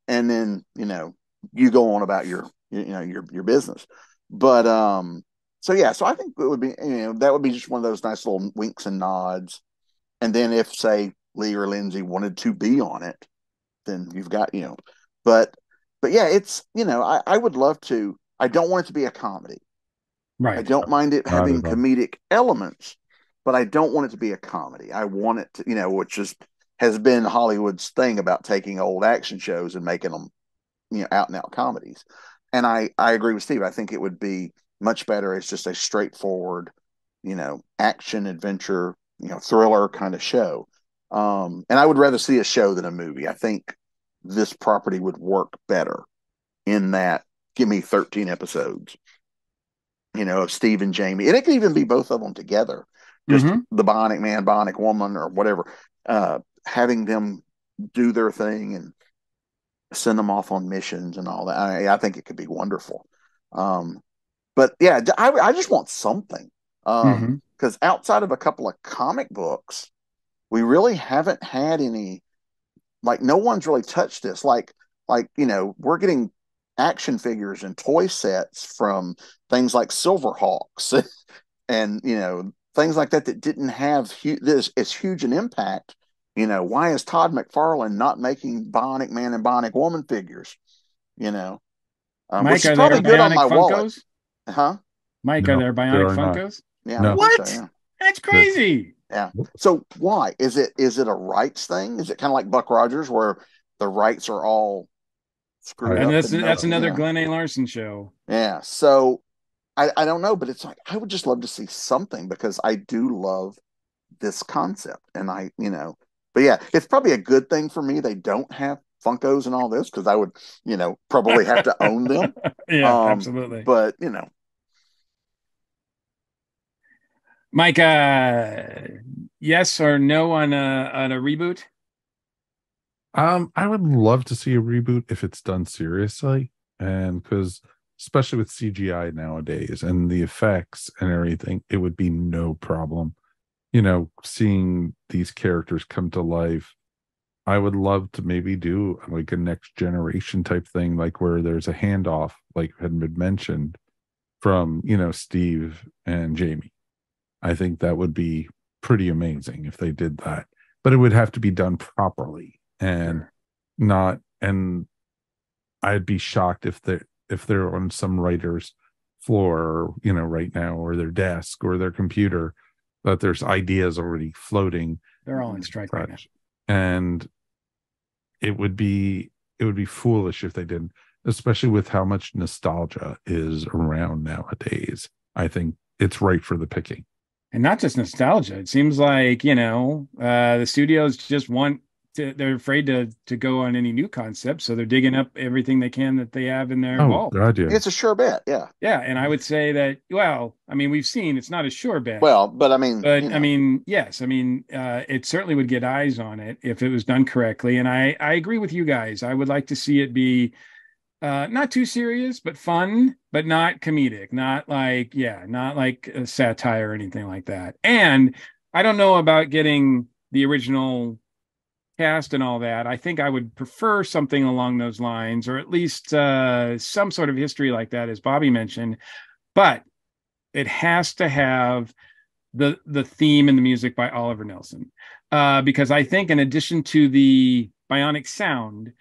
S2: and then you go on about your business, but so I think it would be, that would be just one of those nice little winks and nods. And then if, say, Lee or Lindsay wanted to be on it, then you've got, but yeah, it's, I would love to. I don't want it to be a comedy.
S4: Right.
S2: I don't mind it having comedic elements, but I don't want it to be a comedy. I want it to, which has been Hollywood's thing about taking old action shows and making them, out and out comedies. And I agree with Steve. I think it would be much better as just a straightforward, action adventure, thriller kind of show. And I would rather see a show than a movie. I think this property would work better in that. Give me 13 episodes, of Steve and Jamie. And it could even be both of them together. Just the Bionic Man, Bionic Woman, or whatever, having them do their thing and send them off on missions and all that. I think it could be wonderful. But yeah, I just want something. Because outside of a couple of comic books, we really haven't had any, like, no one's really touched this. Like, we're getting action figures and toy sets from things like Silverhawks and, things like that didn't have this as huge an impact. Why is Todd McFarlane not making Bionic Man and Bionic Woman figures?
S4: Mike,
S2: which is
S4: are
S2: probably
S4: there
S2: good on my
S4: Bionic
S2: wallet.
S4: Funkos? Mike, are there Bionic Funkos?
S2: Yeah.
S1: No.
S4: What?
S2: So, yeah.
S4: That's crazy.
S2: Yeah. So why? Is it a rights thing? Is it kind of like Buck Rogers where the rights are all screwed up?
S4: And that's another Glenn A. Larson show.
S2: Yeah. So I don't know, but it's like I would just love to see something because I do love this concept. And but yeah, it's probably a good thing for me they don't have Funkos and all this, because I would, probably have to own them.
S4: Yeah, absolutely.
S2: But
S4: Mike, yes or no on a reboot?
S1: I would love to see a reboot if it's done seriously, and because especially with CGI nowadays and the effects and everything, it would be no problem. Seeing these characters come to life. I would love to maybe do like a next generation type thing, like where there's a handoff, like had been mentioned, from Steve and Jamie. I think that would be pretty amazing if they did that, but it would have to be done properly and not. And I'd be shocked if they're on some writer's floor, right now, or their desk or their computer, that there's ideas already floating.
S4: They're all in strike right now.
S1: And it would be foolish if they didn't, especially with how much nostalgia is around nowadays. I think it's right for the picking.
S4: And not just nostalgia. It seems like, the studios just they're afraid to go on any new concepts. So they're digging up everything they can that they have in their vault.
S1: God, yeah.
S2: It's a sure bet. Yeah.
S4: Yeah. And I would say that, we've seen it's not a sure bet.
S2: Well, but
S4: yes. It certainly would get eyes on it if it was done correctly. And I agree with you guys. I would like to see it be not too serious, but fun, but not comedic, not like a satire or anything like that. And I don't know about getting the original cast and all that. I think I would prefer something along those lines, or at least some sort of history like that, as Bobby mentioned. But it has to have the theme and the music by Oliver Nelson, because I think in addition to the Bionic sound,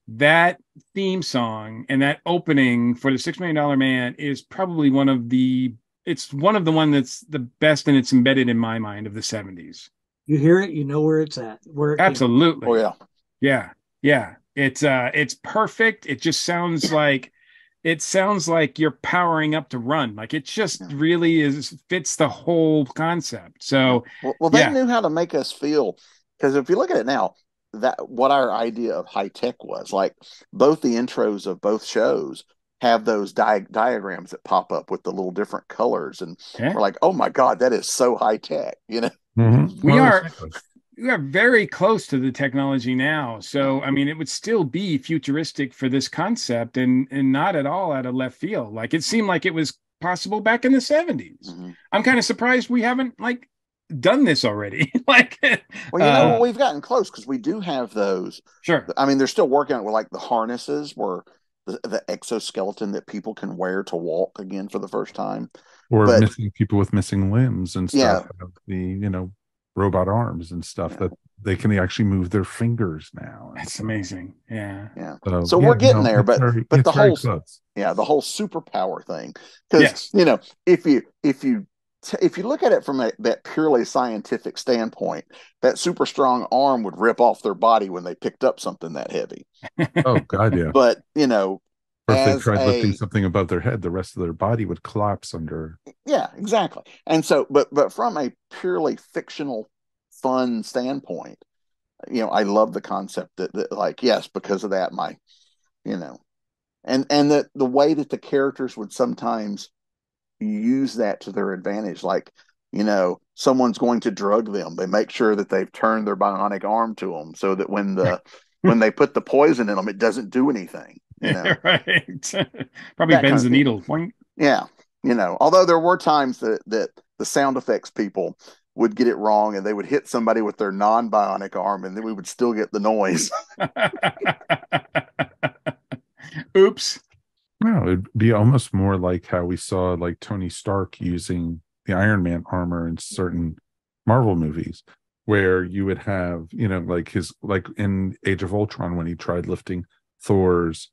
S4: that theme song and that opening for the $6 Million Man is probably one of the one that's the best, and it's embedded in my mind of the 70s.
S3: You hear it, you know where it's at.
S4: Absolutely.
S2: Oh yeah.
S4: Yeah. It's perfect. It just sounds like you're powering up to run. Like it just really fits the whole concept. So
S2: they knew how to make us feel, because if you look at it now, that what our idea of high tech was, like both the intros of both shows have those diagrams that pop up with the little different colors, and we're like, oh my God, that is so high tech,
S1: Mm-hmm.
S4: We are very close to the technology now. So, it would still be futuristic for this concept, and not at all out of left field. Like it seemed like it was possible back in the 70s. Mm-hmm. I'm kind of surprised we haven't done this already.
S2: We've gotten close, because we do have those.
S4: Sure.
S2: They're still working on it with the harnesses, where the exoskeleton that people can wear to walk again for the first time.
S1: Or missing people with missing limbs and stuff. The robot arms and stuff that they can actually move their fingers now.
S4: That's amazing. Yeah.
S2: So we're getting there, but the whole the whole superpower thing. Because if you look at it from that purely scientific standpoint, that super strong arm would rip off their body when they picked up something that heavy.
S1: Oh God, yeah.
S2: But
S1: or if they tried lifting something above their head, the rest of their body would collapse under.
S2: Yeah, exactly. And so, but from a purely fictional, fun standpoint, I love the concept that yes, because of that, and that the way that the characters would sometimes use that to their advantage, someone's going to drug them, they make sure that they've turned their bionic arm to them, so that when they put the poison in them, it doesn't do anything.
S4: Right. Probably bends the needle.
S2: Yeah. Although there were times that the sound effects people would get it wrong, and they would hit somebody with their non-bionic arm, and then we would still get the noise.
S4: Oops.
S1: No, it'd be almost more like how we saw Tony Stark using the Iron Man armor in certain Marvel movies, where you would have, his, in Age of Ultron, when he tried lifting Thor's,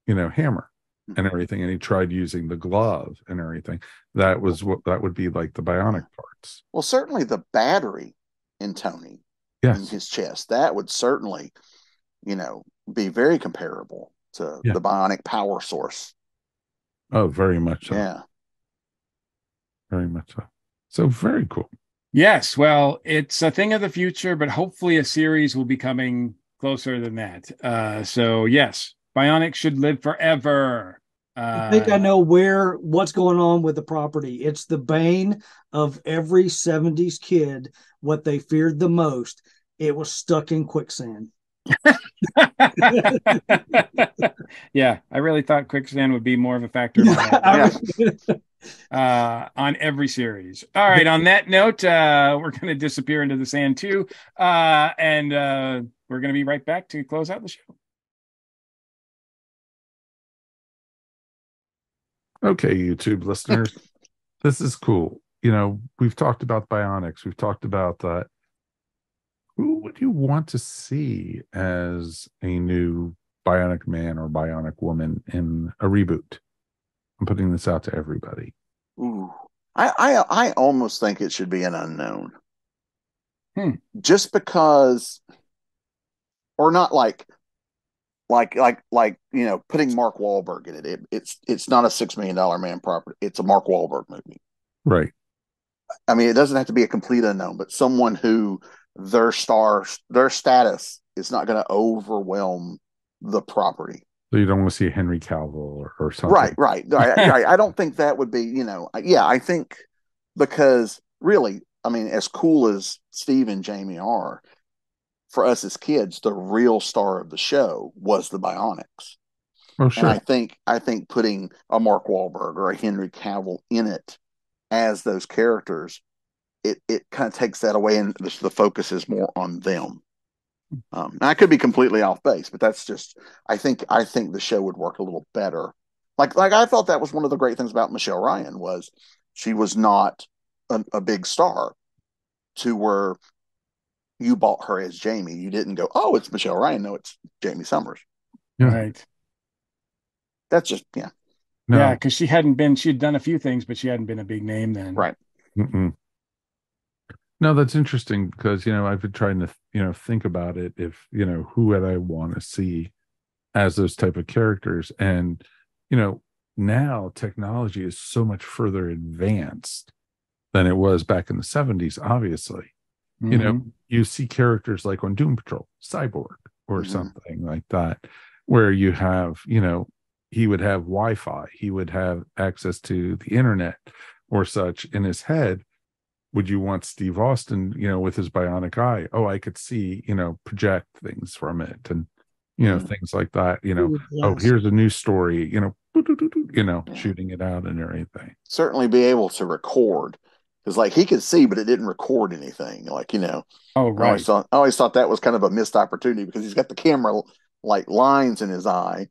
S1: hammer and everything, and he tried using the glove and everything. That would be like the bionic parts.
S2: Well, certainly the battery in Tony, in his chest, that would certainly, be very comparable to the bionic power source.
S1: Oh, very much so.
S2: Yeah.
S1: Very much so. So very cool.
S4: Yes. Well, it's a thing of the future, but hopefully a series will be coming closer than that. So yes, Bionic should live forever.
S3: I think I know what's going on with the property. It's the bane of every 70s kid. What they feared the most, it was stuck in quicksand.
S4: Yeah, I really thought quicksand would be more of a factor on every series. All right, on that note, we're going to disappear into the sand too, and we're going to be right back to close out the show.
S1: Okay, YouTube listeners, this is cool. You know, we've talked about Bionics. We've talked about that. Who would you want to see as a new Bionic man or Bionic woman in a reboot? I'm putting this out to everybody.
S2: Ooh, I almost think it should be an unknown. Just because, or not like you know, putting Mark Wahlberg in it. It's not a $6 million man property. It's a Mark Wahlberg movie.
S1: Right.
S2: I mean, it doesn't have to be a complete unknown, but someone who their status is not going to overwhelm the property.
S1: So you don't want to see Henry Cavill or something.
S2: Right. I don't think that would be, you know, yeah, I think because really, I mean, as cool as Steve and Jamie are, for us as kids, the real star of the show was the Bionics.
S1: Oh, sure.
S2: And I think putting a Mark Wahlberg or a Henry Cavill in it as those characters, it kind of takes that away, and the focus is more on them. I could be completely off base, but that's just I think the show would work a little better. Like I thought that was one of the great things about Michelle Ryan was she was not a big star to where you bought her as Jamie. You didn't go, oh, it's Michelle Ryan. No, it's Jamie Summers.
S4: Right.
S2: That's just, yeah.
S4: No. Yeah, because she had done a few things, but she hadn't been a big name then.
S2: Right.
S1: Mm-mm. No, that's interesting because, you know, I've been trying to, you know, think about it. If, you know, who would I want to see as those type of characters? And, you know, now technology is so much further advanced than it was back in the 70s, obviously. Mm-hmm. You know, you see characters like on Doom Patrol, Cyborg or something like that, where you have, you know, he would have Wi-Fi, he would have access to the internet or such in his head. Would you want Steve Austin, you know, with his bionic eye? Oh, I could see, you know, project things from it and, you know, things like that, you know, oh, here's a news story, you know, shooting it out and everything.
S2: Certainly be able to record. Because like he could see, but it didn't record anything. Like, you know,
S4: oh, right.
S2: I always thought that was kind of a missed opportunity because he's got the camera like lines in his eye.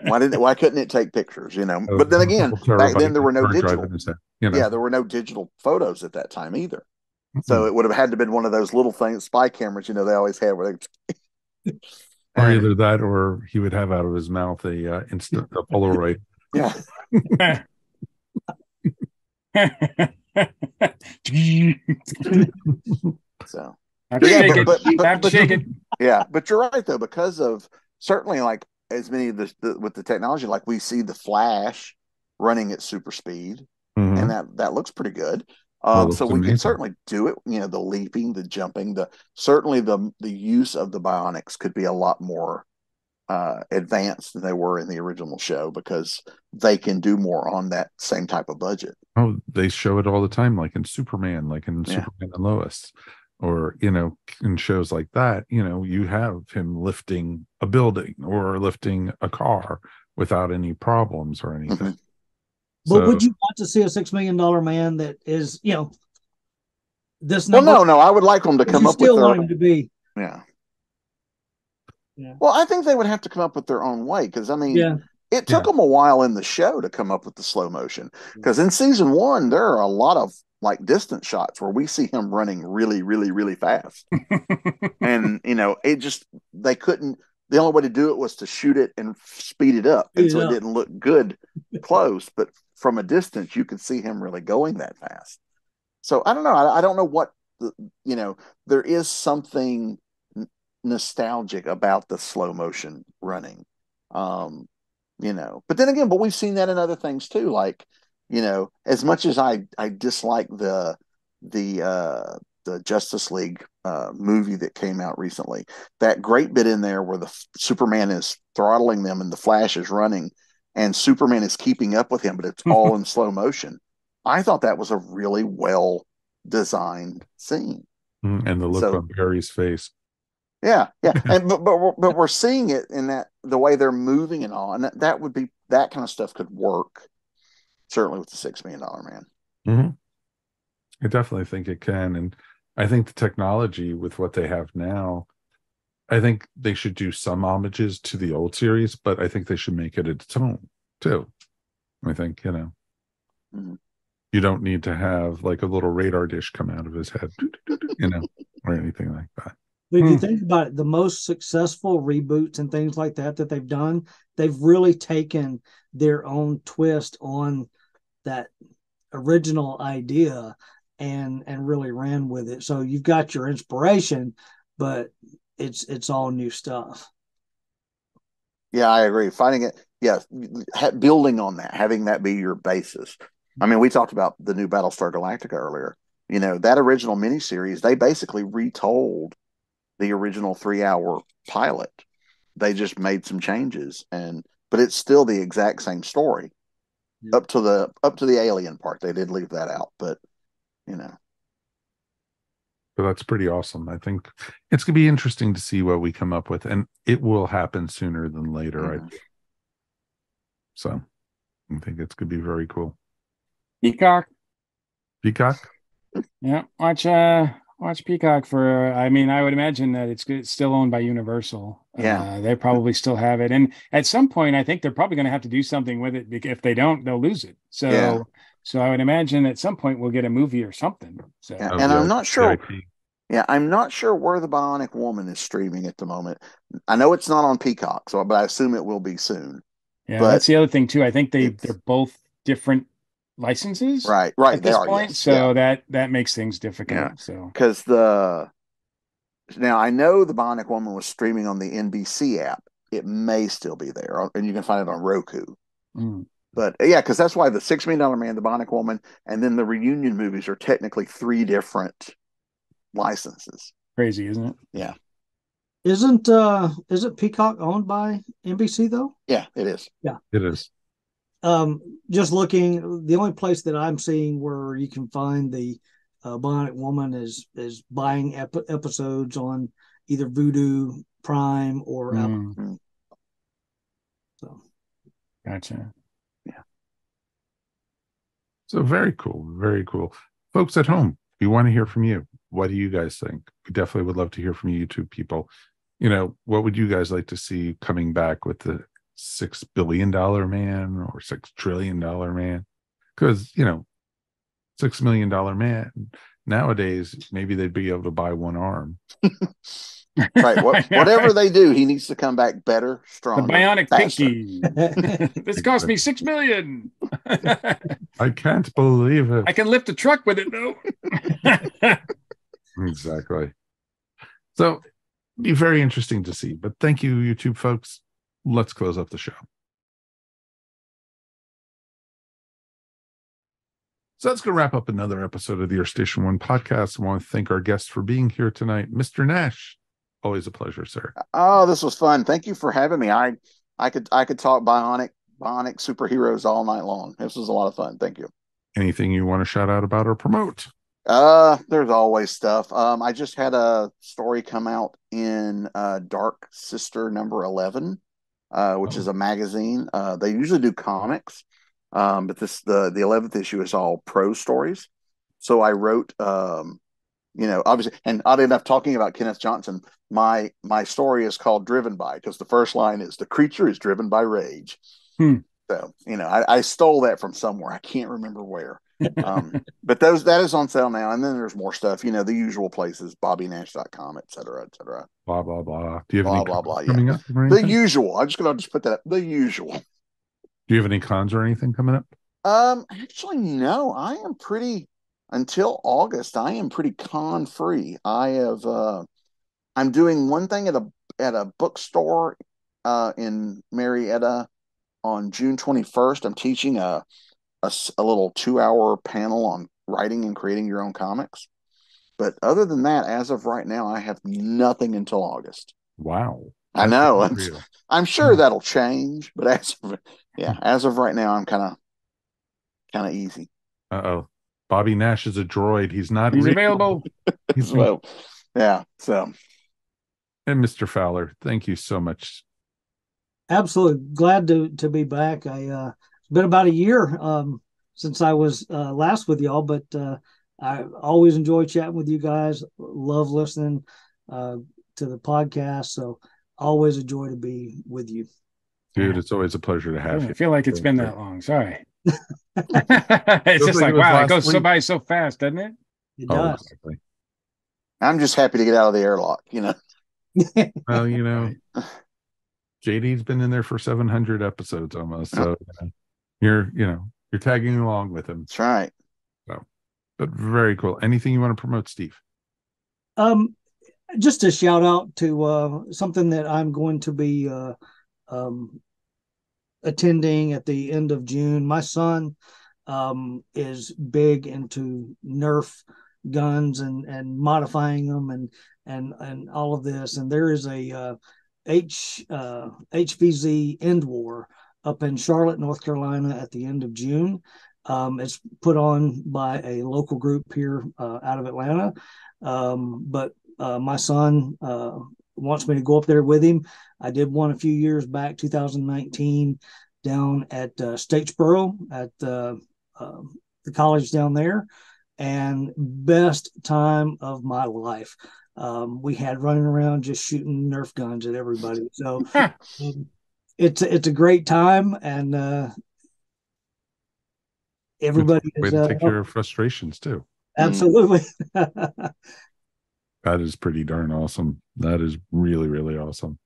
S2: Why couldn't it take pictures? You know, but then again, back then there were no digital.
S1: You know?
S2: Yeah, there were no digital photos at that time either. So it would have had to been one of those little things, spy cameras. You know, they always had where they.
S1: Or either that, or he would have out of his mouth a Polaroid.
S2: Yeah. So
S4: shake it.
S2: Yeah, but you're right though, because of certainly like as many of with the technology, like we see the Flash running at super speed, and that looks pretty good. So we can certainly do it. You know, the leaping, the jumping, certainly the use of the Bionics could be a lot more advanced than they were in the original show because they can do more on that same type of budget.
S1: Oh, they show it all the time, like in Superman, like in Superman and Lois, or, you know, in shows like that, you know, you have him lifting a building or lifting a car without any problems or anything.
S3: But would you want to see a $6 million man that is, you know, this
S2: number? Well, no, I would like them to come up with
S3: want him to be.
S2: Yeah. Well, I think they would have to come up with their own way because, I mean, it took them a while in the show to come up with the slow motion because in season 1, there are a lot of like distance shots where we see him running really, really, really fast. And, you know, they couldn't, the only way to do it was to shoot it and speed it up. And so it didn't look good close, but from a distance, you could see him really going that fast. So I don't know. I don't know what, you know, there is something nostalgic about the slow motion running, you know, but then again, we've seen that in other things too. Like, you know, as much as I dislike the Justice League movie that came out recently. That great bit in there where the Superman is throttling them and the Flash is running and Superman is keeping up with him, but it's all in slow motion. I thought that was a really well designed scene.
S1: And the look on Barry's face.
S2: Yeah. And but we're seeing it in that the way they're moving and all, and that would be, that kind of stuff could work certainly with the $6 Million Man.
S1: Mm-hmm. I definitely think it can, and I think the technology with what they have now, I think they should do some homages to the old series, but I think they should make it its own too. I think,
S2: Mm-hmm.
S1: you don't need to have like a little radar dish come out of his head, or anything like that.
S3: But if you think about it, the most successful reboots and things like that they've done, they've really taken their own twist on that original idea and really ran with it. So you've got your inspiration, but it's all new stuff.
S2: Yeah, I agree. Finding it, building on that, having that be your basis. I mean, we talked about the new Battlestar Galactica earlier. That original miniseries, they basically retold the original 3-hour pilot. They just made some changes, but it's still the exact same story. Yeah. Up to the alien part. They did leave that out, but
S1: So that's pretty awesome. I think it's going to be interesting to see what we come up with, and it will happen sooner than later. Mm-hmm. So I think it's going to be very cool.
S4: Peacock.
S1: Yeah.
S4: Watch Peacock for, I would imagine that it's still owned by Universal.
S2: Yeah.
S4: They probably still have it. And at some point, I think they're probably going to have to do something with it, because if they don't, they'll lose it. So I would imagine at some point we'll get a movie or something. So,
S2: and I'm not sure. Yeah, I'm not sure where the Bionic Woman is streaming at the moment. I know it's not on Peacock, but I assume it will be soon.
S4: Yeah, but that's the other thing too. I think they're both different licenses,
S2: right
S4: at this point. Yes. So that makes things difficult.
S2: Yeah.
S4: So
S2: because now I know the Bionic Woman was streaming on the NBC app. It may still be there, and you can find it on Roku. But because that's why the $6 Million Man, the Bionic Woman, and then the reunion movies are technically 3 different licenses.
S4: Crazy, isn't it?
S2: Yeah.
S3: Isn't Peacock owned by NBC though?
S2: Yeah, it is.
S3: Yeah,
S1: it is.
S3: Just looking, the only place that I'm seeing where you can find the Bionic Woman is buying episodes on either Vudu, Prime, or Apple. So,
S4: gotcha.
S2: Yeah.
S1: So very cool, folks at home. We want to hear from you. What do you guys think? We definitely would love to hear from you YouTube people. What would you guys like to see coming back with the $6 billion man or $6 trillion man? Because $6 million man nowadays, maybe they'd be able to buy one arm.
S2: Right. Whatever they do, he needs to come back better, stronger.
S4: The Bionic Pinky. This cost me $6 million.
S1: I can't believe it.
S4: I can lift a truck with it though.
S1: Exactly. So it'd be very interesting to see. But thank you, YouTube folks. Let's close up the show. So that's going to wrap up another episode of the Air Station One podcast. I want to thank our guest for being here tonight, Mr. Nash. Always a pleasure, sir.
S2: Oh, this was fun. Thank you for having me. I could talk Bionic superheroes all night long. This was a lot of fun. Thank you.
S1: Anything you want to shout out about or promote?
S2: There's always stuff. I just had a story come out in Dark Sister number 11, which is a magazine. They usually do comics, but the 11th issue is all prose stories. So I wrote, obviously, and oddly enough, talking about Kenneth Johnson, my story is called Driven By, because the first line is, the creature is driven by rage. So, I stole that from somewhere. I can't remember where. But that is on sale now. And then there's more stuff, the usual places, BobbyNash.com, et cetera, et cetera.
S1: Blah, blah, blah. Do you have
S2: blah,
S1: any
S2: blah, blah,
S1: coming up?
S2: The usual. I'm just going to put that up. The usual.
S1: Do you have any cons or anything coming up?
S2: Actually, no. I am until August, I am pretty con free. I'm doing one thing at a bookstore in Marietta on June 21st. I'm teaching a little 2-hour panel on writing and creating your own comics. But other than that, as of right now, I have nothing until August.
S1: Wow.
S2: I know. I'm sure that'll change, but as of right now, I'm kind of easy.
S1: Uh-oh. Bobby Nash is a droid. He's not
S4: He's
S1: real.
S4: available.
S2: So, yeah. So,
S1: and Mr. Fowler, thank you so much.
S3: Absolutely glad to be back. It's been about a year since I was last with y'all, but I always enjoy chatting with you guys. Love listening to the podcast, so always a joy to be with you.
S1: Dude, it's always a pleasure to have you.
S4: I feel like it's been that long. Sorry. It's just like, wow, it goes by so fast, doesn't it?
S3: It does.
S1: Exactly.
S2: I'm just happy to get out of the airlock,
S1: Well, JD's been in there for 700 episodes almost, so you're tagging along with him.
S2: That's right.
S1: So, but very cool. Anything you want to promote, Steve?
S3: Just a shout out to something that I'm going to be attending at the end of June. My son is big into Nerf guns and modifying them and all of this. And there is a HvZ EndWar up in Charlotte, North Carolina at the end of June. It's put on by a local group here out of Atlanta. But my son wants me to go up there with him. I did one a few years back, 2019, down at Statesboro at the college down there, and best time of my life. We had running around just shooting Nerf guns at everybody. So it's a great time, and everybody
S1: way to take care of frustrations too.
S3: Absolutely.
S1: That is pretty darn awesome. That is really, really awesome.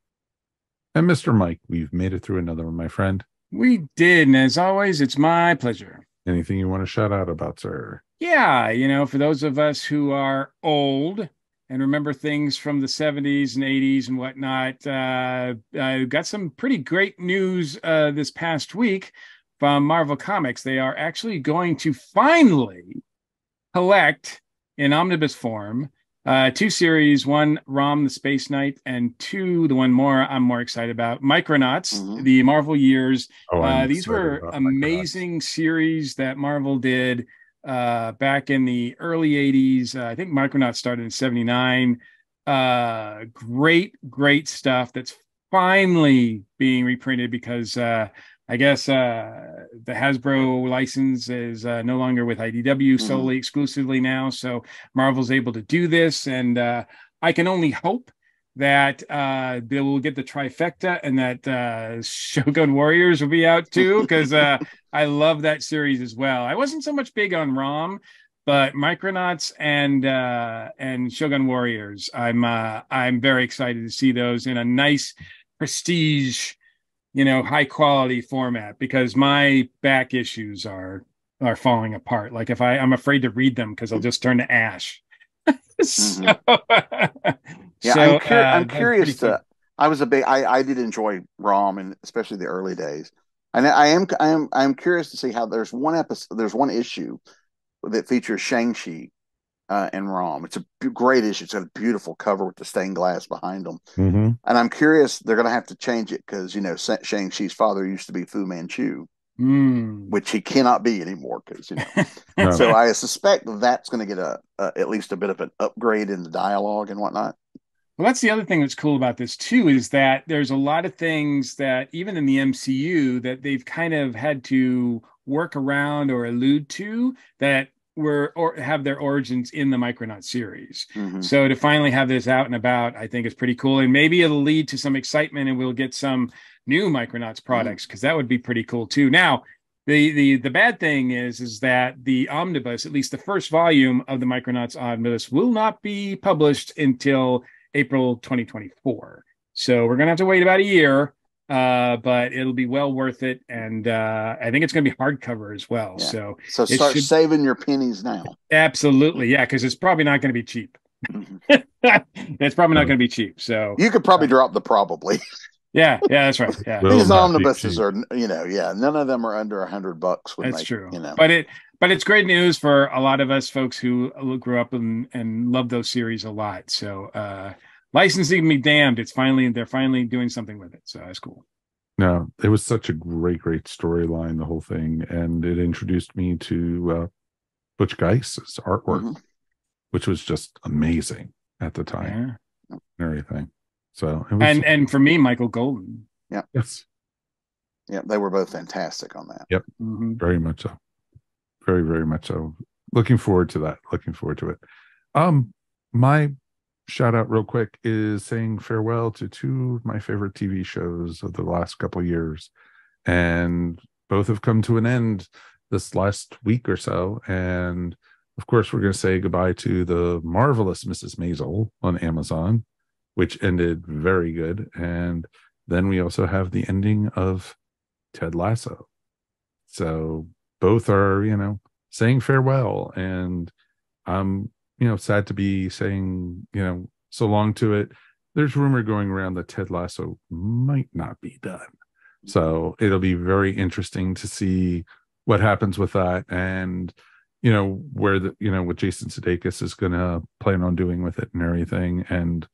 S1: And Mr. Mike, we've made it through another one, my friend.
S4: We did, and as always, it's my pleasure.
S1: Anything you want to shout out about, sir?
S4: Yeah, for those of us who are old and remember things from the 70s and 80s and whatnot, I got some pretty great news this past week from Marvel Comics. They are actually going to finally collect in omnibus form two series, one Rom the Space Knight, and two, the one I'm more excited about, Micronauts, the Marvel Years. These were amazing series that Marvel did back in the early 80s. I think Micronauts started in 79. Great stuff that's finally being reprinted because I guess the Hasbro license is no longer with IDW solely exclusively now. So Marvel's able to do this. And I can only hope that they will get the trifecta and that Shogun Warriors will be out too, because I love that series as well. I wasn't so much big on ROM, but Micronauts and Shogun Warriors, I'm very excited to see those in a nice prestige, high quality format, because my back issues are falling apart. Like if I'm afraid to read them because I'll just turn to ash.
S2: I'm curious I did enjoy ROM, and especially the early days. And I'm curious to see how there's one issue that features Shang-Chi and ROM. It's a great issue. It's got a beautiful cover with the stained glass behind them. And I'm curious, they're going to have to change it because, Shang-Chi's father used to be Fu Manchu, which he cannot be anymore because,
S1: No.
S2: So I suspect that's going to get at least a bit of an upgrade in the dialogue and whatnot.
S4: Well, that's the other thing that's cool about this too, is that there's a lot of things that even in the MCU that they've kind of had to work around or allude to that have their origins in the Micronaut series. So to finally have this out and about, I think is pretty cool. And maybe it'll lead to some excitement and we'll get some new Micronauts products, because that would be pretty cool too. Now, the bad thing is that the omnibus, at least the first volume of the Micronauts omnibus, will not be published until April 2024. So we're going to have to wait about a year, but it'll be well worth it. And I think it's going to be hardcover as well.
S2: Yeah. So start saving your pennies now.
S4: Absolutely. Yeah, because it's probably not going to be cheap. It's probably not going to be cheap. So
S2: you could probably drop the probably.
S4: Yeah, that's right. Yeah,
S2: These omnibuses are, none of them are under $100 when
S4: that's true.
S2: you know.
S4: But it's great news for a lot of us folks who grew up and love those series a lot. So licensing be damned, they're finally doing something with it. So that's cool.
S1: No, it was such a great storyline, the whole thing, and it introduced me to Butch Geiss's artwork, which was just amazing at the time, and everything. So it was,
S4: and for me, Michael Golden.
S2: Yeah.
S1: Yes.
S2: Yeah, they were both fantastic on that.
S1: Yep. Very much so. Very, very much so. Looking forward to that. Looking forward to it. My shout out real quick is saying farewell to two of my favorite TV shows of the last couple of years, and both have come to an end this last week or so. And of course, we're going to say goodbye to the marvelous Mrs. Maisel on Amazon, which ended very good. And then we also have the ending of Ted Lasso. So both are, saying farewell. And I'm, sad to be saying, so long to it. There's rumor going around that Ted Lasso might not be done. So it'll be very interesting to see what happens with that, and where what Jason Sudeikis is going to plan on doing with it and everything. And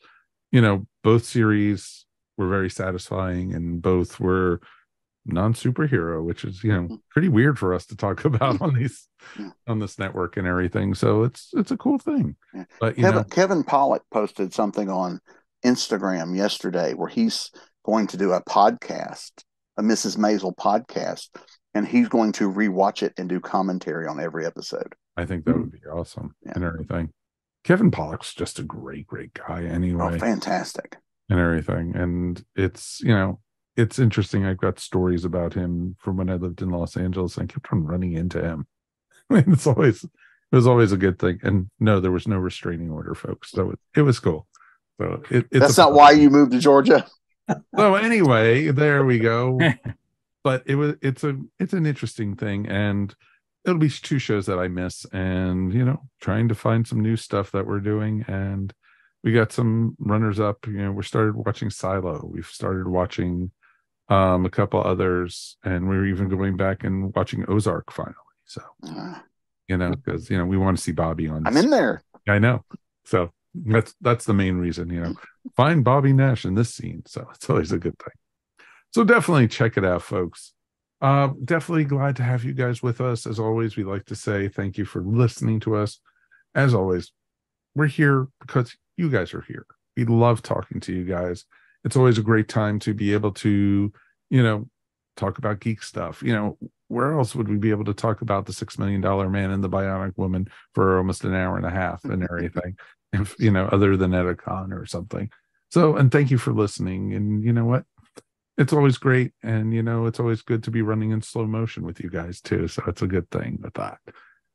S1: both series were very satisfying, and both were non-superhero, which is pretty weird for us to talk about on this network and everything. So it's a cool thing.
S2: Yeah.
S1: But
S2: Kevin Pollak posted something on Instagram yesterday where he's going to do a podcast, a Mrs. Maisel podcast, and he's going to rewatch it and do commentary on every episode.
S1: I think that would be awesome and everything. Kevin Pollak's just a great guy anyway.
S2: Oh, fantastic.
S1: And everything. And it's, it's interesting. I've got stories about him from when I lived in Los Angeles. I kept on running into him. I mean, it was always a good thing. And no, there was no restraining order, folks. So it was cool. So
S2: that's not why you moved to Georgia.
S1: So anyway, there we go. But it's an interesting thing, and it'll be two shows that I miss, and trying to find some new stuff that we're doing. And we got some runners up. We started watching Silo. We've started watching a couple others, and we're even going back and watching Ozark finally. So because we want to see Bobby on.
S2: I'm in there.
S1: I know. So that's the main reason. Find Bobby Nash in this scene. So it's always a good thing. So definitely check it out, folks. Definitely glad to have you guys with us. As always, we like to say thank you for listening to us. As always, we're here because you guys are here. We love talking to you guys. It's always a great time to be able to, talk about geek stuff. Where else would we be able to talk about the $6 Million Man and the Bionic Woman for almost an hour and a half and everything, if, other than at a con or something. So, and thank you for listening. And you know what? It's always great. And, it's always good to be running in slow motion with you guys too. So it's a good thing with that.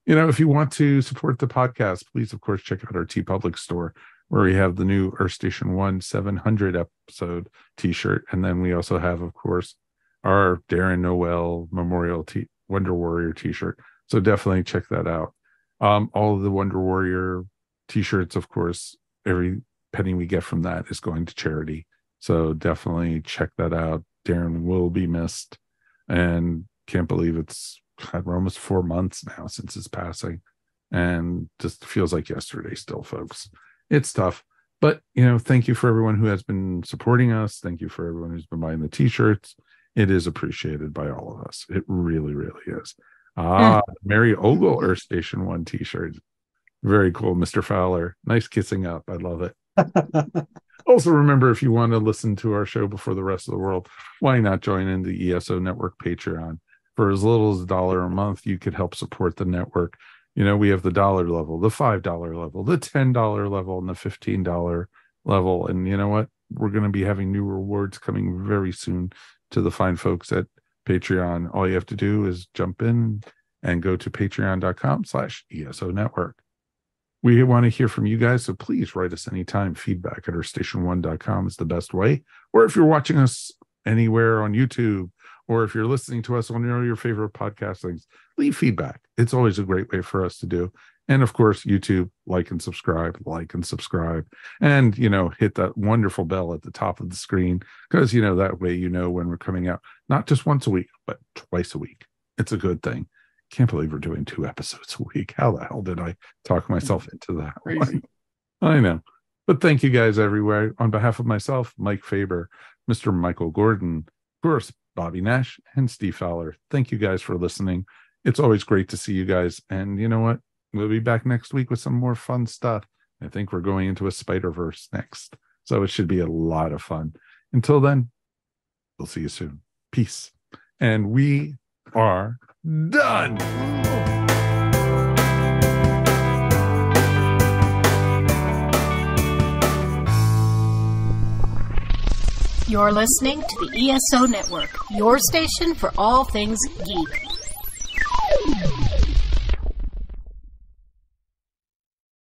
S1: If you want to support the podcast, please, of course, check out our Tee-Public store, where we have the new Earth Station 1 700 episode t-shirt. And then we also have, of course, our Darren Noel Memorial Wonder Warrior t-shirt. So definitely check that out. All of the Wonder Warrior t-shirts, of course, every penny we get from that is going to charity. So definitely check that out. Darren will be missed, and can't believe we're almost 4 months now since his passing, and just feels like yesterday still, folks. It's tough, but thank you for everyone who has been supporting us. Thank you for everyone who's been buying the t-shirts. It is appreciated by all of us. It really, really is. Mary Ogle Earth Station 1 t-shirt. Very cool, Mr. Fowler. Nice kissing up. I love it. Also, remember, if you want to listen to our show before the rest of the world, why not join in the ESO Network Patreon? For as little as $1 a month, you could help support the network. We have the $1 level, the $5 level, the $10 level, and the $15 level. And you know what? We're going to be having new rewards coming very soon to the fine folks at Patreon. All you have to do is jump in and go to patreon.com/ESO Network. We want to hear from you guys, so please write us anytime. Feedback at ourstation1.com is the best way. Or if you're watching us anywhere on YouTube, or if you're listening to us on your favorite podcast things, leave feedback. It's always a great way for us to do. And of course, YouTube, like and subscribe, and, hit that wonderful bell at the top of the screen, because, that way, when we're coming out, not just once a week, but twice a week. It's a good thing. Can't believe we're doing 2 episodes a week. How the hell did I talk myself into that?
S4: Crazy.
S1: I know. But thank you guys everywhere. On behalf of myself, Mike Faber, Mr. Michael Gordon, of course, Bobby Nash, and Steve Fowler. Thank you guys for listening. It's always great to see you guys. And you know what? We'll be back next week with some more fun stuff. I think we're going into a Spider-Verse next. So it should be a lot of fun. Until then, we'll see you soon. Peace. And we are done.
S5: You're listening to the ESO Network, your station for all things geek.